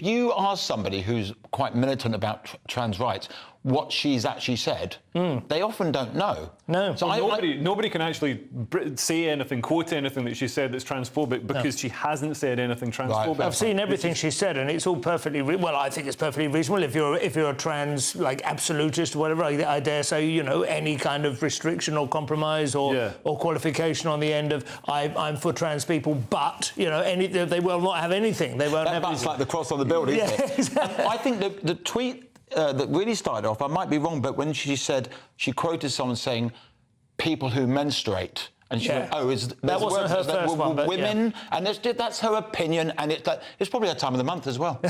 S16: you are somebody who's quite militant about trans rights, what she's actually said, they often don't know.
S1: No.
S20: So nobody can actually say anything, quote anything that she said that's transphobic because she hasn't said anything transphobic.
S1: I've seen everything she said, and it's all perfectly well. I think it's perfectly reasonable if you're a trans absolutist or whatever. I dare say any kind of restriction or compromise or qualification on the end of I'm for trans people, but they will not have anything. They won't have.
S16: That's like the cross on the building, isn't it? Exactly. I think the tweet that really started off, I might be wrong, but when she said, she quoted someone saying, people who menstruate. And she went,
S1: that wasn't her first one, but
S16: women, and that's her opinion, and it's probably her time of the month as well.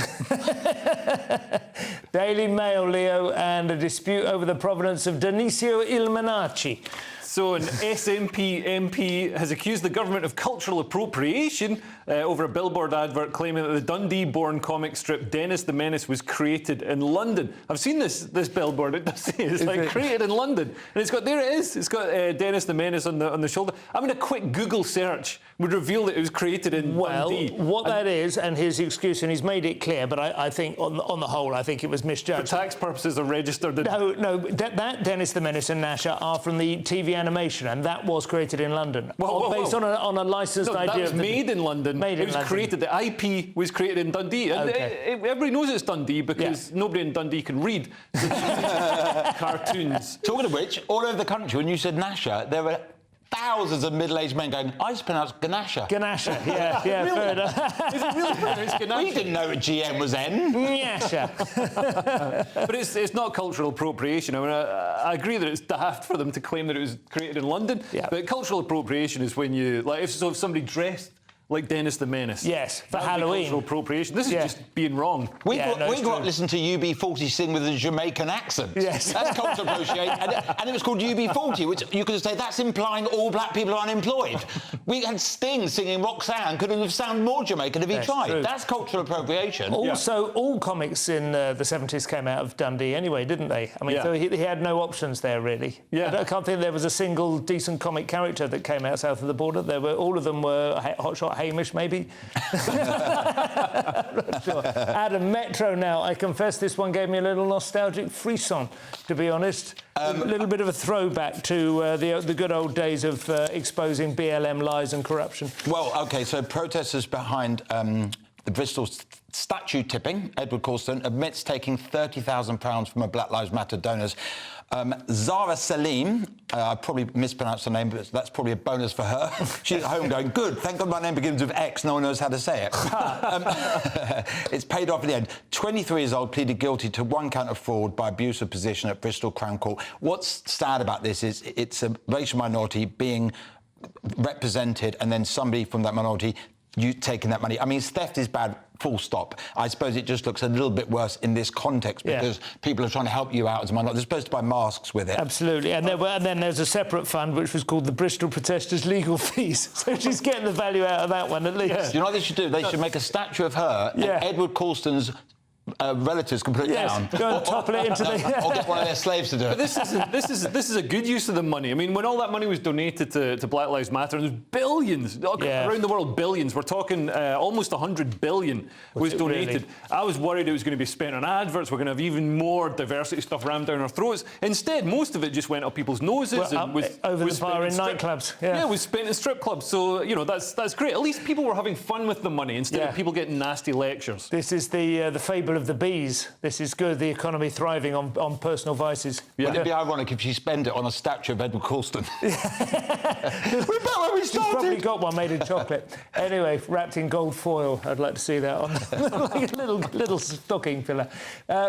S1: Daily Mail, Leo, and a dispute over the provenance of Dionisio Illuminati.
S20: So an SNP MP has accused the government of cultural appropriation over a billboard advert claiming that the Dundee-born comic strip Dennis the Menace was created in London. I've seen this billboard. It does say it's like created in London, and it's got it's got Dennis the Menace on the shoulder. I mean, a quick Google search would reveal that it was created in Dundee.
S1: What that is, and his excuse, and he's made it clear, but I think on the whole, I think it was misjudged.
S20: For tax purposes, are registered.
S1: No, that Dennis the Menace and Nasha are from the TV animation, and that was created in London, based on a licensed idea.
S20: That was made in London. It was created. The IP was created in Dundee. And everybody knows it's Dundee because nobody in Dundee can read cartoons.
S16: Talking of which, all over the country, when you said Nasha, there were thousands of middle-aged men going, I just pronounced Ganasha.
S1: Ganasha, yeah,
S16: really?
S1: Fair enough.
S20: Is it really pronounced Ganasha?
S16: We didn't know GM was N.
S1: Ganasha.
S20: But it's not cultural appropriation. I mean, I agree that it's daft for them to claim that it was created in London, but cultural appropriation is when you, if somebody dressed like Dennis the Menace.
S1: Yes, for Halloween.
S20: Cultural appropriation. This is just being wrong.
S16: We grew up listening to UB40 sing with a Jamaican accent.
S1: Yes.
S16: That's cultural appropriation. And it was called UB40, which you could say that's implying all black people are unemployed. We had Sting singing Roxanne, could have sounded more Jamaican if he tried.
S1: True.
S16: That's cultural appropriation.
S1: Also, all comics in the 70s came out of Dundee anyway, didn't they? I mean, so he had no options there, really.
S20: Yeah.
S1: I can't think there was a single decent comic character that came out south of the border. All of them were Hotshot Hamish, maybe. Not sure. Out of Metro now. I confess this one gave me a little nostalgic frisson, to be honest. A little bit of a throwback to the good old days of exposing BLM lies and corruption.
S16: Well, OK, so protesters behind the Bristol statue tipping, Edward Coulson, admits taking £30,000 from a Black Lives Matter donors. Zara Salim, I probably mispronounced her name, but that's probably a bonus for her. She's at home going, good, thank God my name begins with X, no one knows how to say it. It's paid off in the end. 23 years old, pleaded guilty to 1 count of fraud by abuse of position at Bristol Crown Court. What's sad about this is it's a racial minority being represented and then somebody from that minority taking that money. I mean, theft is bad, full stop. I suppose it just looks a little bit worse in this context because people are trying to help you out as a minority. They're supposed to buy masks with it.
S1: Absolutely. And then there's a separate fund which was called the Bristol Protesters' Legal Fees. So she's getting the value out of that one at least.
S16: Yeah. Do you know what they should do? They should make a statue of her and Edward Coulson's relatives can put it down.
S1: Go and topple it into the...
S16: Or get one of their slaves to do it.
S20: But this is a good use of the money. I mean, when all that money was donated to Black Lives Matter, there's billions around the world, billions. We're talking almost 100 billion was donated. Really? I was worried it was going to be spent on adverts. We're going to have even more diversity stuff rammed down our throats. Instead, most of it just went up people's noses and was
S1: over the bar in nightclubs. Yeah,
S20: it was spent in strip clubs. So that's great. At least people were having fun with the money instead of people getting nasty lectures.
S1: This is the fable of the bees. This is good. The economy thriving on personal vices.
S16: Wouldn't it be ironic if she spent it on a statue of Edward Coulson? We bet where we started.
S1: She's probably got one made in chocolate. Anyway, wrapped in gold foil. I'd like to see that on like a little stocking filler.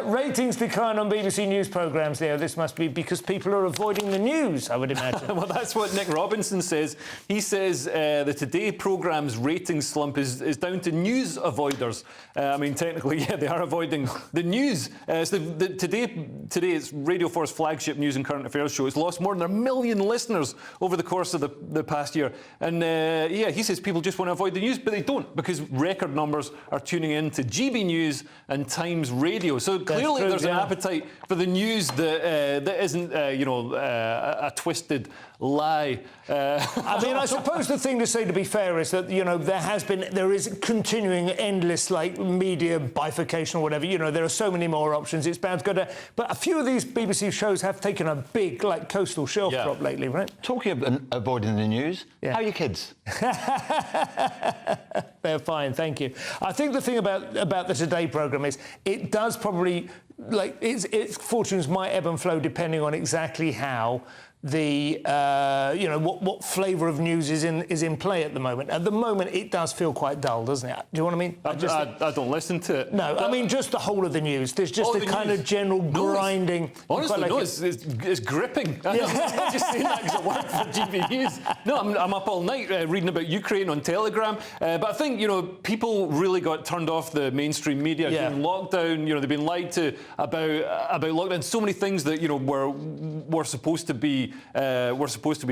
S1: Ratings decline on BBC News programmes there. This must be because people are avoiding the news, I would imagine.
S20: Well, that's what Nick Robinson says. He says the Today programme's ratings slump is down to news avoiders. I mean, technically, they are avoiding the news. So today it's Radio 4's flagship news and current affairs show. It's lost more than 1 million listeners over the course of the past year. And he says people just want to avoid the news, but they don't, because record numbers are tuning in to GB News and Times Radio. So clearly there's an appetite for the news that isn't, a twisted lie.
S1: I mean, I suppose the thing to say, to be fair, is that, you know, there is continuing endless, like, media bifurcation or whatever. You know, there are so many more options. It's bound to go down. But a few of these BBC shows have taken a big, like, coastal shelf drop lately, right?
S16: Talking of avoiding the news, how are your kids?
S1: They're fine, thank you. I think the thing about the Today programme is it does probably, like, its fortunes might ebb and flow depending on exactly how the you know, what flavour of news is in play at the moment. At the moment, it does feel quite dull, doesn't it? Do you know what I mean?
S20: I don't listen to it.
S1: No, I mean just the whole of the news. There's just a kind of general grinding.
S20: Honestly, no, it's gripping. I'm not just saying that because I work for GB News. No, I'm up all night reading about Ukraine on Telegraph. But I think, you know, people really got turned off the mainstream media during lockdown. You know, they've been lied to about lockdown. So many things that, you know, were supposed to be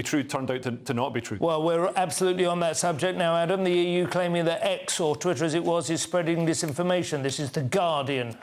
S20: true turned out to not be true.
S1: Well, we're absolutely on that subject now, Adam. The EU claiming that X, or Twitter as it was, is spreading disinformation. This is The Guardian,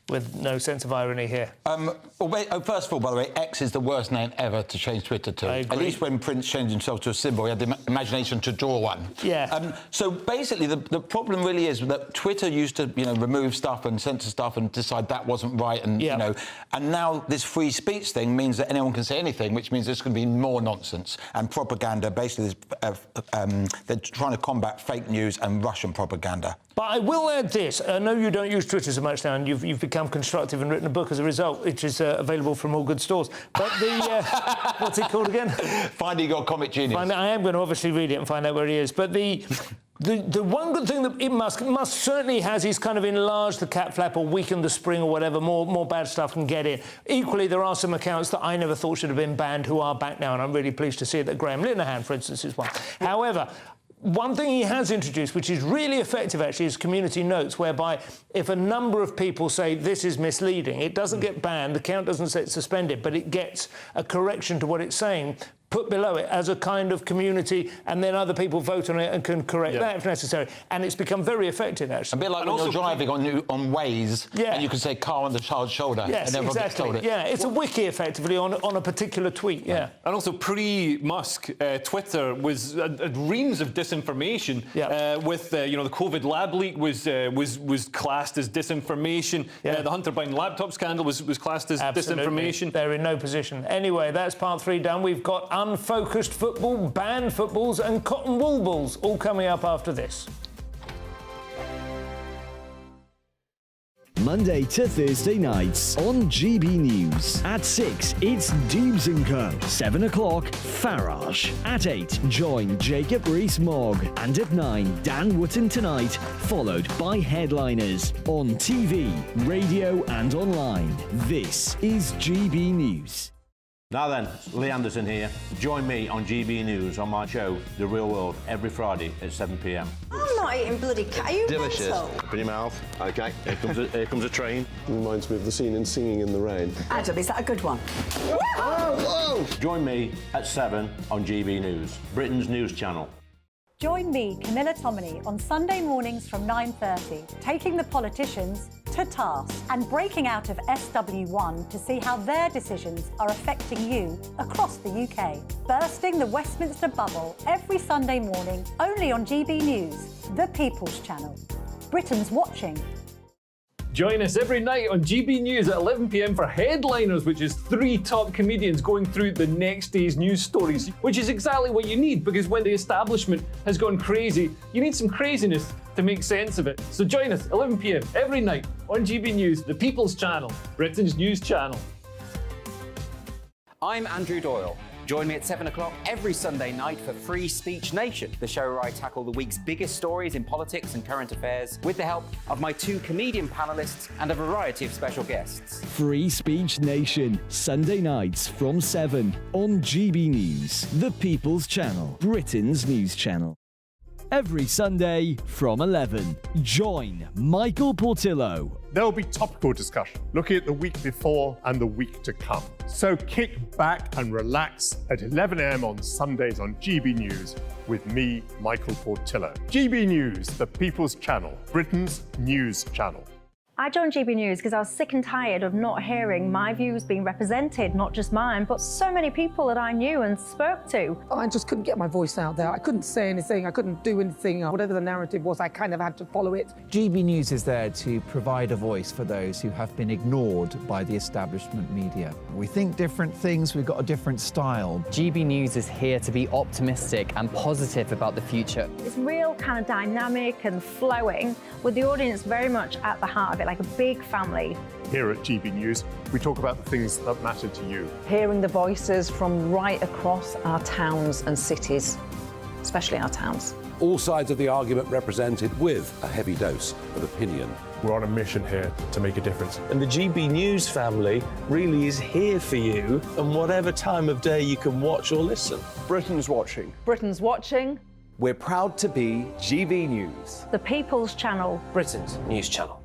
S1: with no sense of irony here.
S16: First of all, by the way, X is the worst name ever to change Twitter to. At least when Prince changed himself to a symbol, he had the imagination to draw one.
S1: Yeah.
S16: So basically, the problem really is that Twitter used to, you know, remove stuff and censor stuff and decide that wasn't right, and you know, and now this free speech thing means that anyone can say anything, which means there's going to be more nonsense and propaganda. Basically, they're trying to combat fake news and Russian propaganda.
S1: But I will add this. I know you don't use Twitter so much now, and you've become constructive and written a book as a result, which is available from all good stores. But the... what's it called again?
S16: Finding Your Comic Genius.
S1: I am going to obviously read it and find out where he is. But the one good thing that it must certainly has is kind of enlarged the cat flap or weakened the spring or whatever. More bad stuff can get in. Equally, there are some accounts that I never thought should have been banned who are back now, and I'm really pleased to see that Graham Linehan, for instance, is one. However, one thing he has introduced, which is really effective, actually, is community notes, whereby if a number of people say this is misleading, it doesn't get banned, the account doesn't get suspended, but it gets a correction to what it's saying put below it as a kind of community, and then other people vote on it and can correct that if necessary. And it's become very effective, actually.
S16: A bit like when you're driving on Waze, and you can say car on the child's shoulder,
S1: yes,
S16: and everyone gets told it.
S1: Yeah, it's a wiki, effectively, on a particular tweet, And
S20: also, pre-Musk, Twitter was reams of disinformation with, you know, the COVID lab leak was classed as disinformation. The Hunter Biden laptop scandal was classed as disinformation.
S1: They're in no position. Anyway, that's part 3 done. We've got unfocused football, banned footballs and cotton wool balls, all coming up after this.
S4: Monday to Thursday nights on GB News. At 6, it's Dubes & Co. 7 o'clock, Farage. At 8, join Jacob Rees-Mogg. And at 9, Dan Wootton Tonight, followed by Headliners. On TV, radio and online. This is GB News.
S5: Now then, Lee Anderson here. Join me on GB News on my show, The Real World, every Friday at 7 p.m.
S6: I'm not eating bloody cat. Are you
S5: Delicious.
S6: mental?
S5: Open your mouth. OK, here comes a train.
S9: Reminds me of the scene in Singing in the Rain.
S6: Adam, is that a good one?
S5: Whoa! Join me at 7 on GB News, Britain's news channel.
S2: Join me, Camilla Tominey, on Sunday mornings from 9:30, taking the politicians to task and breaking out of SW1 to see how their decisions are affecting you across the UK. Bursting the Westminster bubble every Sunday morning, only on GB News, the People's Channel. Britain's watching.
S10: Join us every night on GB News at 11 p.m. for Headliners, which is 3 top comedians going through the next day's news stories, which is exactly what you need, because when the establishment has gone crazy, you need some craziness to make sense of it. So join us 11 p.m. every night on GB News, the People's Channel, Britain's news channel.
S7: I'm Andrew Doyle. Join me at 7 o'clock every Sunday night for Free Speech Nation, the show where I tackle the week's biggest stories in politics and current affairs with the help of my 2 comedian panellists and a variety of special guests.
S4: Free Speech Nation, Sunday nights from 7 on GB News, the People's Channel, Britain's news channel. Every Sunday from 11, join Michael Portillo.
S11: There will be topical discussion, looking at the week before and the week to come. So kick back and relax at 11 a.m. on Sundays on GB News with me, Michael Portillo. GB News, the People's Channel, Britain's news channel.
S3: I joined GB News because I was sick and tired of not hearing my views being represented, not just mine, but so many people that I knew and spoke to.
S12: I just couldn't get my voice out there. I couldn't say anything. I couldn't do anything. Whatever the narrative was, I kind of had to follow it.
S14: GB News is there to provide a voice for those who have been ignored by the establishment media. We think different things. We've got a different style.
S15: GB News is here to be optimistic and positive about the future.
S3: It's real kind of dynamic and flowing, with the audience very much at the heart of it, like a big family.
S11: Here at GB News, we talk about the things that matter to you.
S17: Hearing the voices from right across our towns and cities, especially our towns.
S19: All sides of the argument represented with a heavy dose of opinion.
S11: We're on a mission here to make a difference.
S23: And the GB News family really is here for you, and whatever time of day you can watch or listen.
S9: Britain's watching.
S17: Britain's watching.
S8: We're proud to be GB News.
S3: The People's Channel.
S10: Britain's news channel.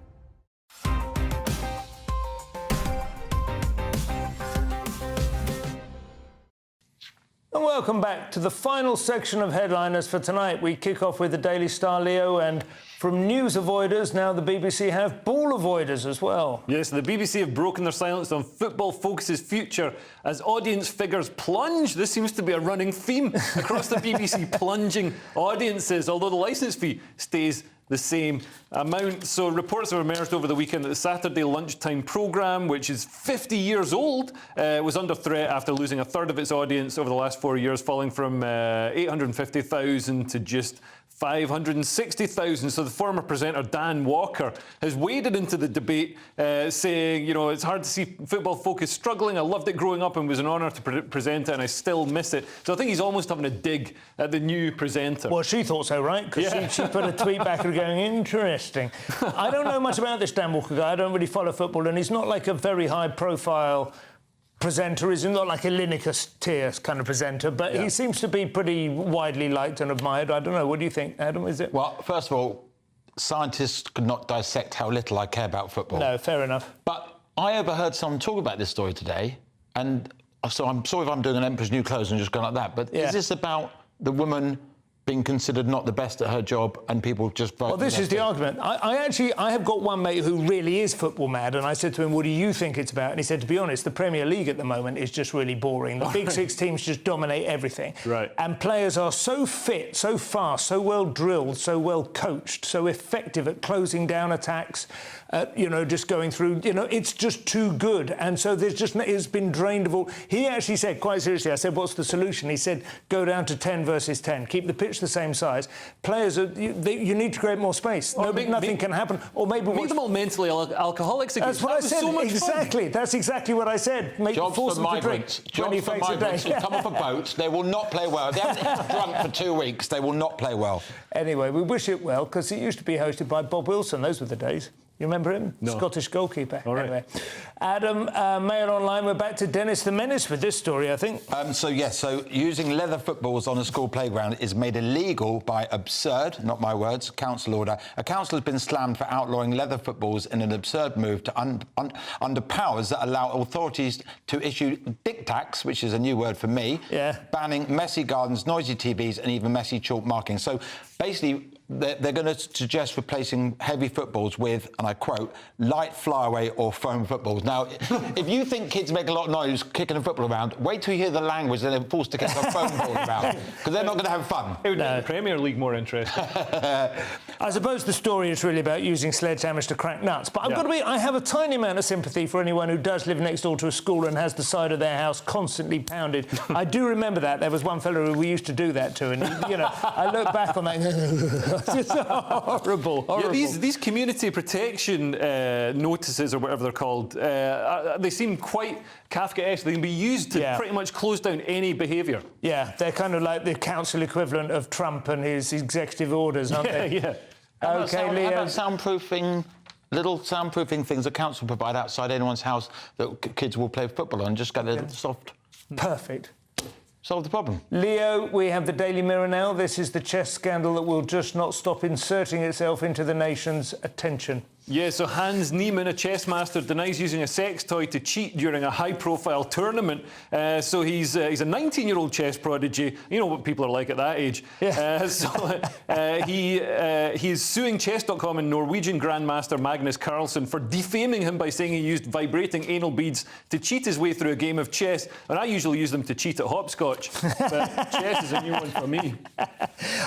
S1: And welcome back to the final section of headliners for tonight. We kick off with the Daily Star, Leo, and from news avoiders, now the BBC have ball avoiders as well.
S20: Yes, the BBC have broken their silence on Football Focus's future as audience figures plunge. This seems to be a running theme across the BBC, plunging audiences, although the licence fee stays the same amount. So reports have emerged over the weekend that the Saturday lunchtime programme, which is 50 years old, was under threat after losing a third of its audience over the last 4 years, falling from 850,000 to just 560,000. So the former presenter, Dan Walker, has waded into the debate, saying, you know, it's hard to see Football Focus struggling. I loved it growing up and was an honour to present it, and I still miss it. So I think he's almost having a dig at the new presenter.
S1: Well, she thought so, right? Because she put a tweet back and going, interesting. I don't know much about this Dan Walker guy. I don't really follow football, and he's not like a very high-profile presenter. He's not like a Lineker tier kind of presenter, but he seems to be pretty widely liked and admired. I don't know. What do you think, Adam? Is it?
S16: Well, first of all, scientists could not dissect how little I care about football.
S1: No, fair enough.
S16: But I overheard someone talk about this story today, and so I'm sorry if I'm doing an Emperor's New Clothes and just going like that, but is this about the woman being considered not the best at her job and people just vote?
S1: Well, this is the argument. I have got one mate who really is football mad, and I said to him, what do you think it's about? And he said, to be honest, the Premier League at the moment is just really boring. The big six teams just dominate everything.
S20: Right.
S1: And players are so fit, so fast, so well drilled, so well coached, so effective at closing down attacks, you know, just going through, you know, it's just too good. And so there's just, it's been drained of all. He actually said, quite seriously, I said, what's the solution? He said, go down to 10 versus 10. Keep the pitch the same size. Players, you need to create more space. Nothing can happen. Or maybe
S20: make them all mentally alcoholics again.
S1: That's what I said.
S20: So much
S1: exactly.
S20: fun.
S1: That's exactly what I said.
S16: Jobs for migrants. Jobs for migrants who come off a boat. They will not play well. They haven't drunk for 2 weeks. They will not play well.
S1: Anyway, we wish it well, because it used to be hosted by Bob Wilson. Those were the days. You remember him?
S20: No.
S1: Scottish goalkeeper.
S20: All right.
S1: Anyway. Adam, Mail Online, we're back to Dennis the Menace with this story, I think.
S16: So using leather footballs on a school playground is made illegal by absurd, not my words, council order. A council has been slammed for outlawing leather footballs in an absurd move to under powers that allow authorities to issue dictacs, which is a new word for me, banning messy gardens, noisy TVs and even messy chalk markings. So basically, they're going to suggest replacing heavy footballs with, and I quote, light flyaway or foam footballs. Now, if you think kids make a lot of noise kicking a football around, wait till you hear the language and they're forced to kick a foam ball around, because they're not going to have fun.
S20: It would make the Premier League more interesting.
S1: I suppose the story is really about using sledgehammers to crack nuts, but I've got to be, I have a tiny amount of sympathy for anyone who does live next door to a school and has the side of their house constantly pounded. I do remember that. There was one fellow who we used to do that to, and, you know, I look back on that it's horrible.
S20: Yeah, these community protection notices, or whatever they're called, they seem quite Kafkaesque. They can be used to pretty much close down any behaviour.
S1: Yeah, they're kind of like the council equivalent of Trump and his executive orders, aren't they?
S16: Yeah.
S1: OK, Leo.
S16: How about soundproofing, little soundproofing things the council provide outside anyone's house that kids will play football on? Just get a little soft...
S1: Perfect.
S16: Solve the problem.
S1: Leo, we have the Daily Mirror now. This is the chess scandal that will just not stop inserting itself into the nation's attention.
S20: Yeah, so Hans Neiman, a chess master, denies using a sex toy to cheat during a high-profile tournament. So he's a 19-year-old chess prodigy. You know what people are like at that age. Yeah. He's suing Chess.com and Norwegian Grandmaster Magnus Carlsen for defaming him by saying he used vibrating anal beads to cheat his way through a game of chess. And I usually use them to cheat at hopscotch, but chess is a new one for me.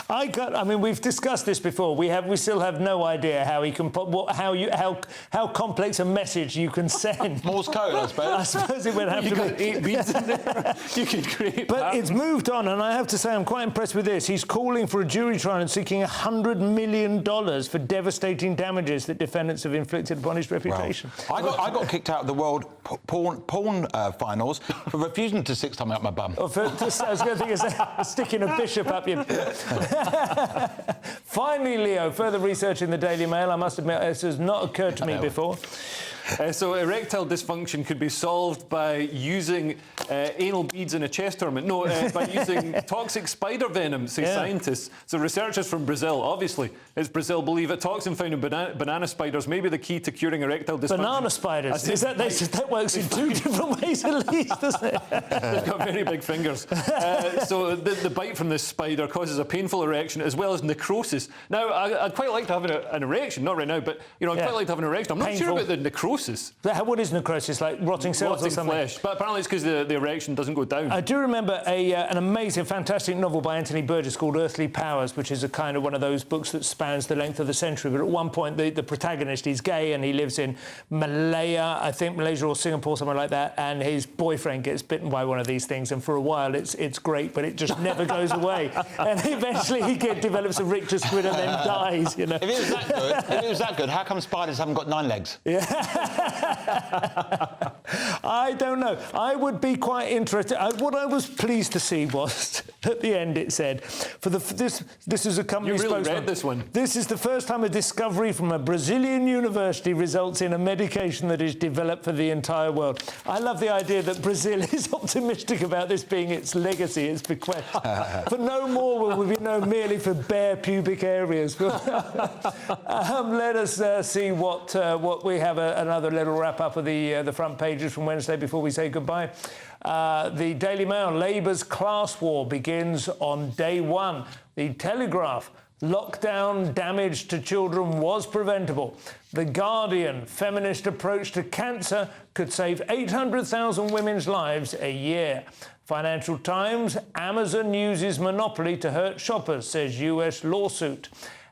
S1: I mean, we've discussed this before. We still have no idea how he can how complex a message you can send.
S16: Morse code, I suppose.
S1: I suppose it would have to be
S20: 8 beats in there. You can create.
S1: But
S20: patterns.
S1: it's moved on, and I have to say I'm quite impressed with this. He's calling for a jury trial and seeking $100 million for devastating damages that defendants have inflicted upon his reputation.
S16: Well, I got kicked out of the world porn finals for refusing to stick something up my bum.
S1: I was going to think of sticking a bishop up your... Finally, Leo, further research in the Daily Mail. I must admit, this has not occurred to me before.
S20: So erectile dysfunction could be solved by using anal beads in a chess tournament. No, by using toxic spider venom, say scientists. So researchers from Brazil, obviously, it's Brazil, believe a toxin found in banana spiders may be the key to curing erectile dysfunction.
S1: Banana spiders? That works in two different ways at least, doesn't it?
S20: They've got very big fingers. So the bite from this spider causes a painful erection as well as necrosis. Now, I'd quite like to have an erection, not right now, but I'd quite like to have an erection. I'm not sure about the necrosis.
S1: What is necrosis? Like rotting cells or something?
S20: Flesh. But apparently it's because the erection doesn't go down.
S1: I do remember an amazing, fantastic novel by Anthony Burgess called Earthly Powers, which is a kind of one of those books that spans the length of the century. But at one point, the protagonist is gay and he lives in Malaysia or Singapore, somewhere like that, and his boyfriend gets bitten by one of these things, and for a while it's great, but it just never goes away. And eventually he develops a Richter squid and then dies, you know.
S16: If it was that good, how come spiders haven't got 9 legs?
S1: Yeah. I don't know. I would be quite interested. What I was pleased to see was at the end it said, this is a company
S20: spokesman. You really read this one.
S1: This is the first time a discovery from a Brazilian university results in a medication that is developed for the entire world. I love the idea that Brazil is optimistic about this being its legacy, its bequest. For no more will we be known merely for bare pubic areas. Let us see what we have another little wrap-up of the front pages from Wednesday before we say goodbye. The Daily Mail, Labour's class war begins on day one. The Telegraph, lockdown damage to children was preventable. The Guardian, feminist approach to cancer could save 800,000 women's lives a year. Financial Times, Amazon uses monopoly to hurt shoppers, says US lawsuit.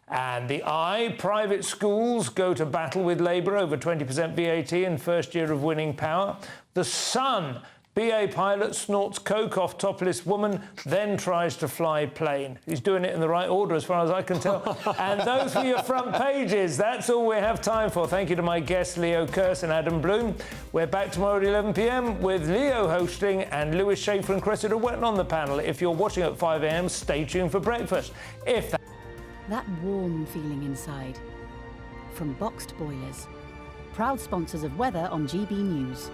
S1: And the Eye, private schools go to battle with Labour over 20% VAT in first year of winning power. The Sun, BA pilot snorts coke off topless woman, then tries to fly plane. He's doing it in the right order as far as I can tell. And those were your front pages. That's all we have time for. Thank you to my guests, Leo Kearse and Adam Bloom. We're back tomorrow at 11 p.m. with Leo hosting and Lewis Schaefer and Cressida Wetton on the panel. If you're watching at 5 a.m, stay tuned for breakfast.
S13: That warm feeling inside. From Boxed Boilers. Proud sponsors of weather on GB News.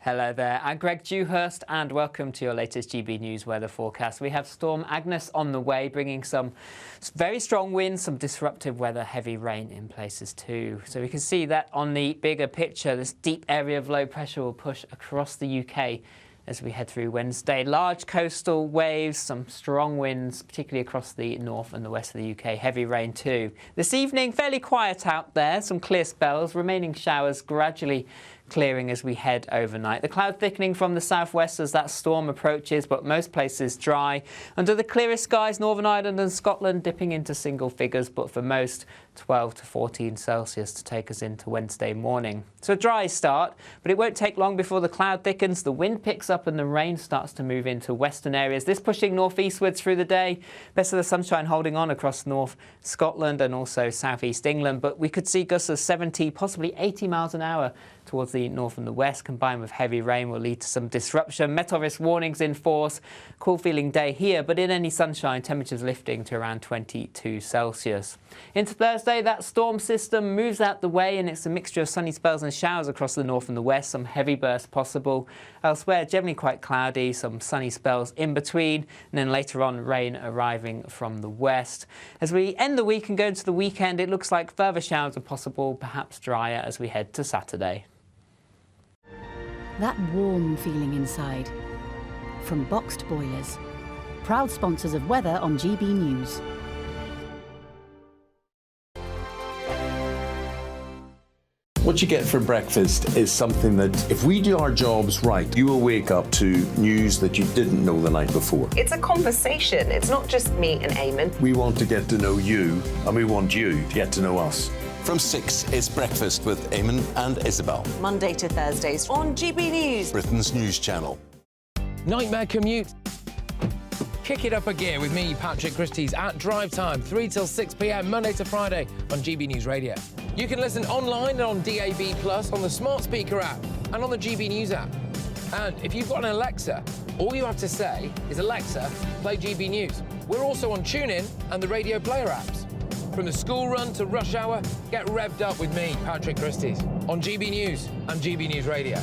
S21: Hello there, I'm Greg Dewhurst and welcome to your latest GB News weather forecast. We have Storm Agnes on the way, bringing some very strong winds, some disruptive weather, heavy rain in places too. So we can see that on the bigger picture, this deep area of low pressure will push across the UK as we head through Wednesday. Large coastal waves, some strong winds, particularly across the north and the west of the UK. Heavy rain too. This evening, fairly quiet out there, some clear spells, remaining showers gradually clearing as we head overnight. The cloud thickening from the southwest as that storm approaches, but most places dry. Under the clearest skies, Northern Ireland and Scotland dipping into single figures, but for most 12 to 14 Celsius to take us into Wednesday morning. So a dry start, but it won't take long before the cloud thickens, the wind picks up and the rain starts to move into western areas. This pushing northeastwards through the day. Best of the sunshine holding on across North Scotland and also southeast England, but we could see gusts of 70, possibly 80 miles an hour towards the north and the west, combined with heavy rain, will lead to some disruption. Met risk warnings in force. Cool feeling day here, but in any sunshine, temperatures lifting to around 22 Celsius. Into Thursday, that storm system moves out the way, and it's a mixture of sunny spells and showers across the north and the west. Some heavy bursts possible. Elsewhere, generally quite cloudy, some sunny spells in between, and then later on, rain arriving from the west. As we end the week and go into the weekend, it looks like further showers are possible, perhaps drier as we head to Saturday.
S13: That warm feeling inside. From Boxed Boilers, proud sponsors of weather on GB News.
S6: What you get for breakfast is something that, if we do our jobs right, you will wake up to news that you didn't know the night before.
S18: It's a conversation. It's not just me and Eamon.
S6: We want to get to know you, and we want you to get to know us.
S8: From 6, it's Breakfast with Eamon and Isabel.
S18: Monday to Thursdays on GB News,
S8: Britain's news channel.
S10: Nightmare commute. Kick it up a gear with me, Patrick Christie's, at drive time, 3 till 6 p.m, Monday to Friday on GB News Radio. You can listen online and on DAB+, on the smart speaker app, and on the GB News app. And if you've got an Alexa, all you have to say is, Alexa, play GB News. We're also on TuneIn and the Radio Player apps. From the school run to rush hour, get revved up with me, Patrick Christie's, on GB News and GB News Radio.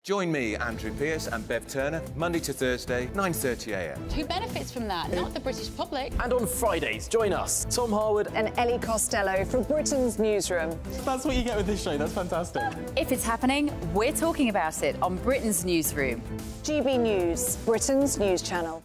S22: Join me, Andrew Pearce and Bev Turner, Monday to Thursday, 9:30 a.m.
S24: Who benefits from that? Not the British public.
S25: And on Fridays, join us, Tom Harwood
S18: and Ellie Costello from Britain's Newsroom.
S25: That's what you get with this show. That's fantastic.
S24: If it's happening, we're talking about it on Britain's Newsroom.
S18: GB News, Britain's news channel.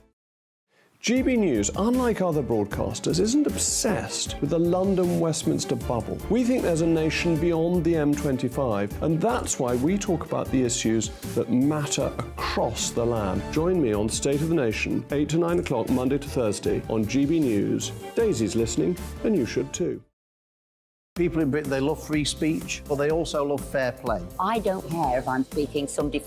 S9: GB News, unlike other broadcasters, isn't obsessed with the London-Westminster bubble. We think there's a nation beyond the M25, and that's why we talk about the issues that matter across the land. Join me on State of the Nation, 8 to 9 o'clock, Monday to Thursday, on GB News. Daisy's listening, and you should too.
S26: People in Britain, they love free speech, but they also love fair play.
S27: I don't care if I'm speaking somebody from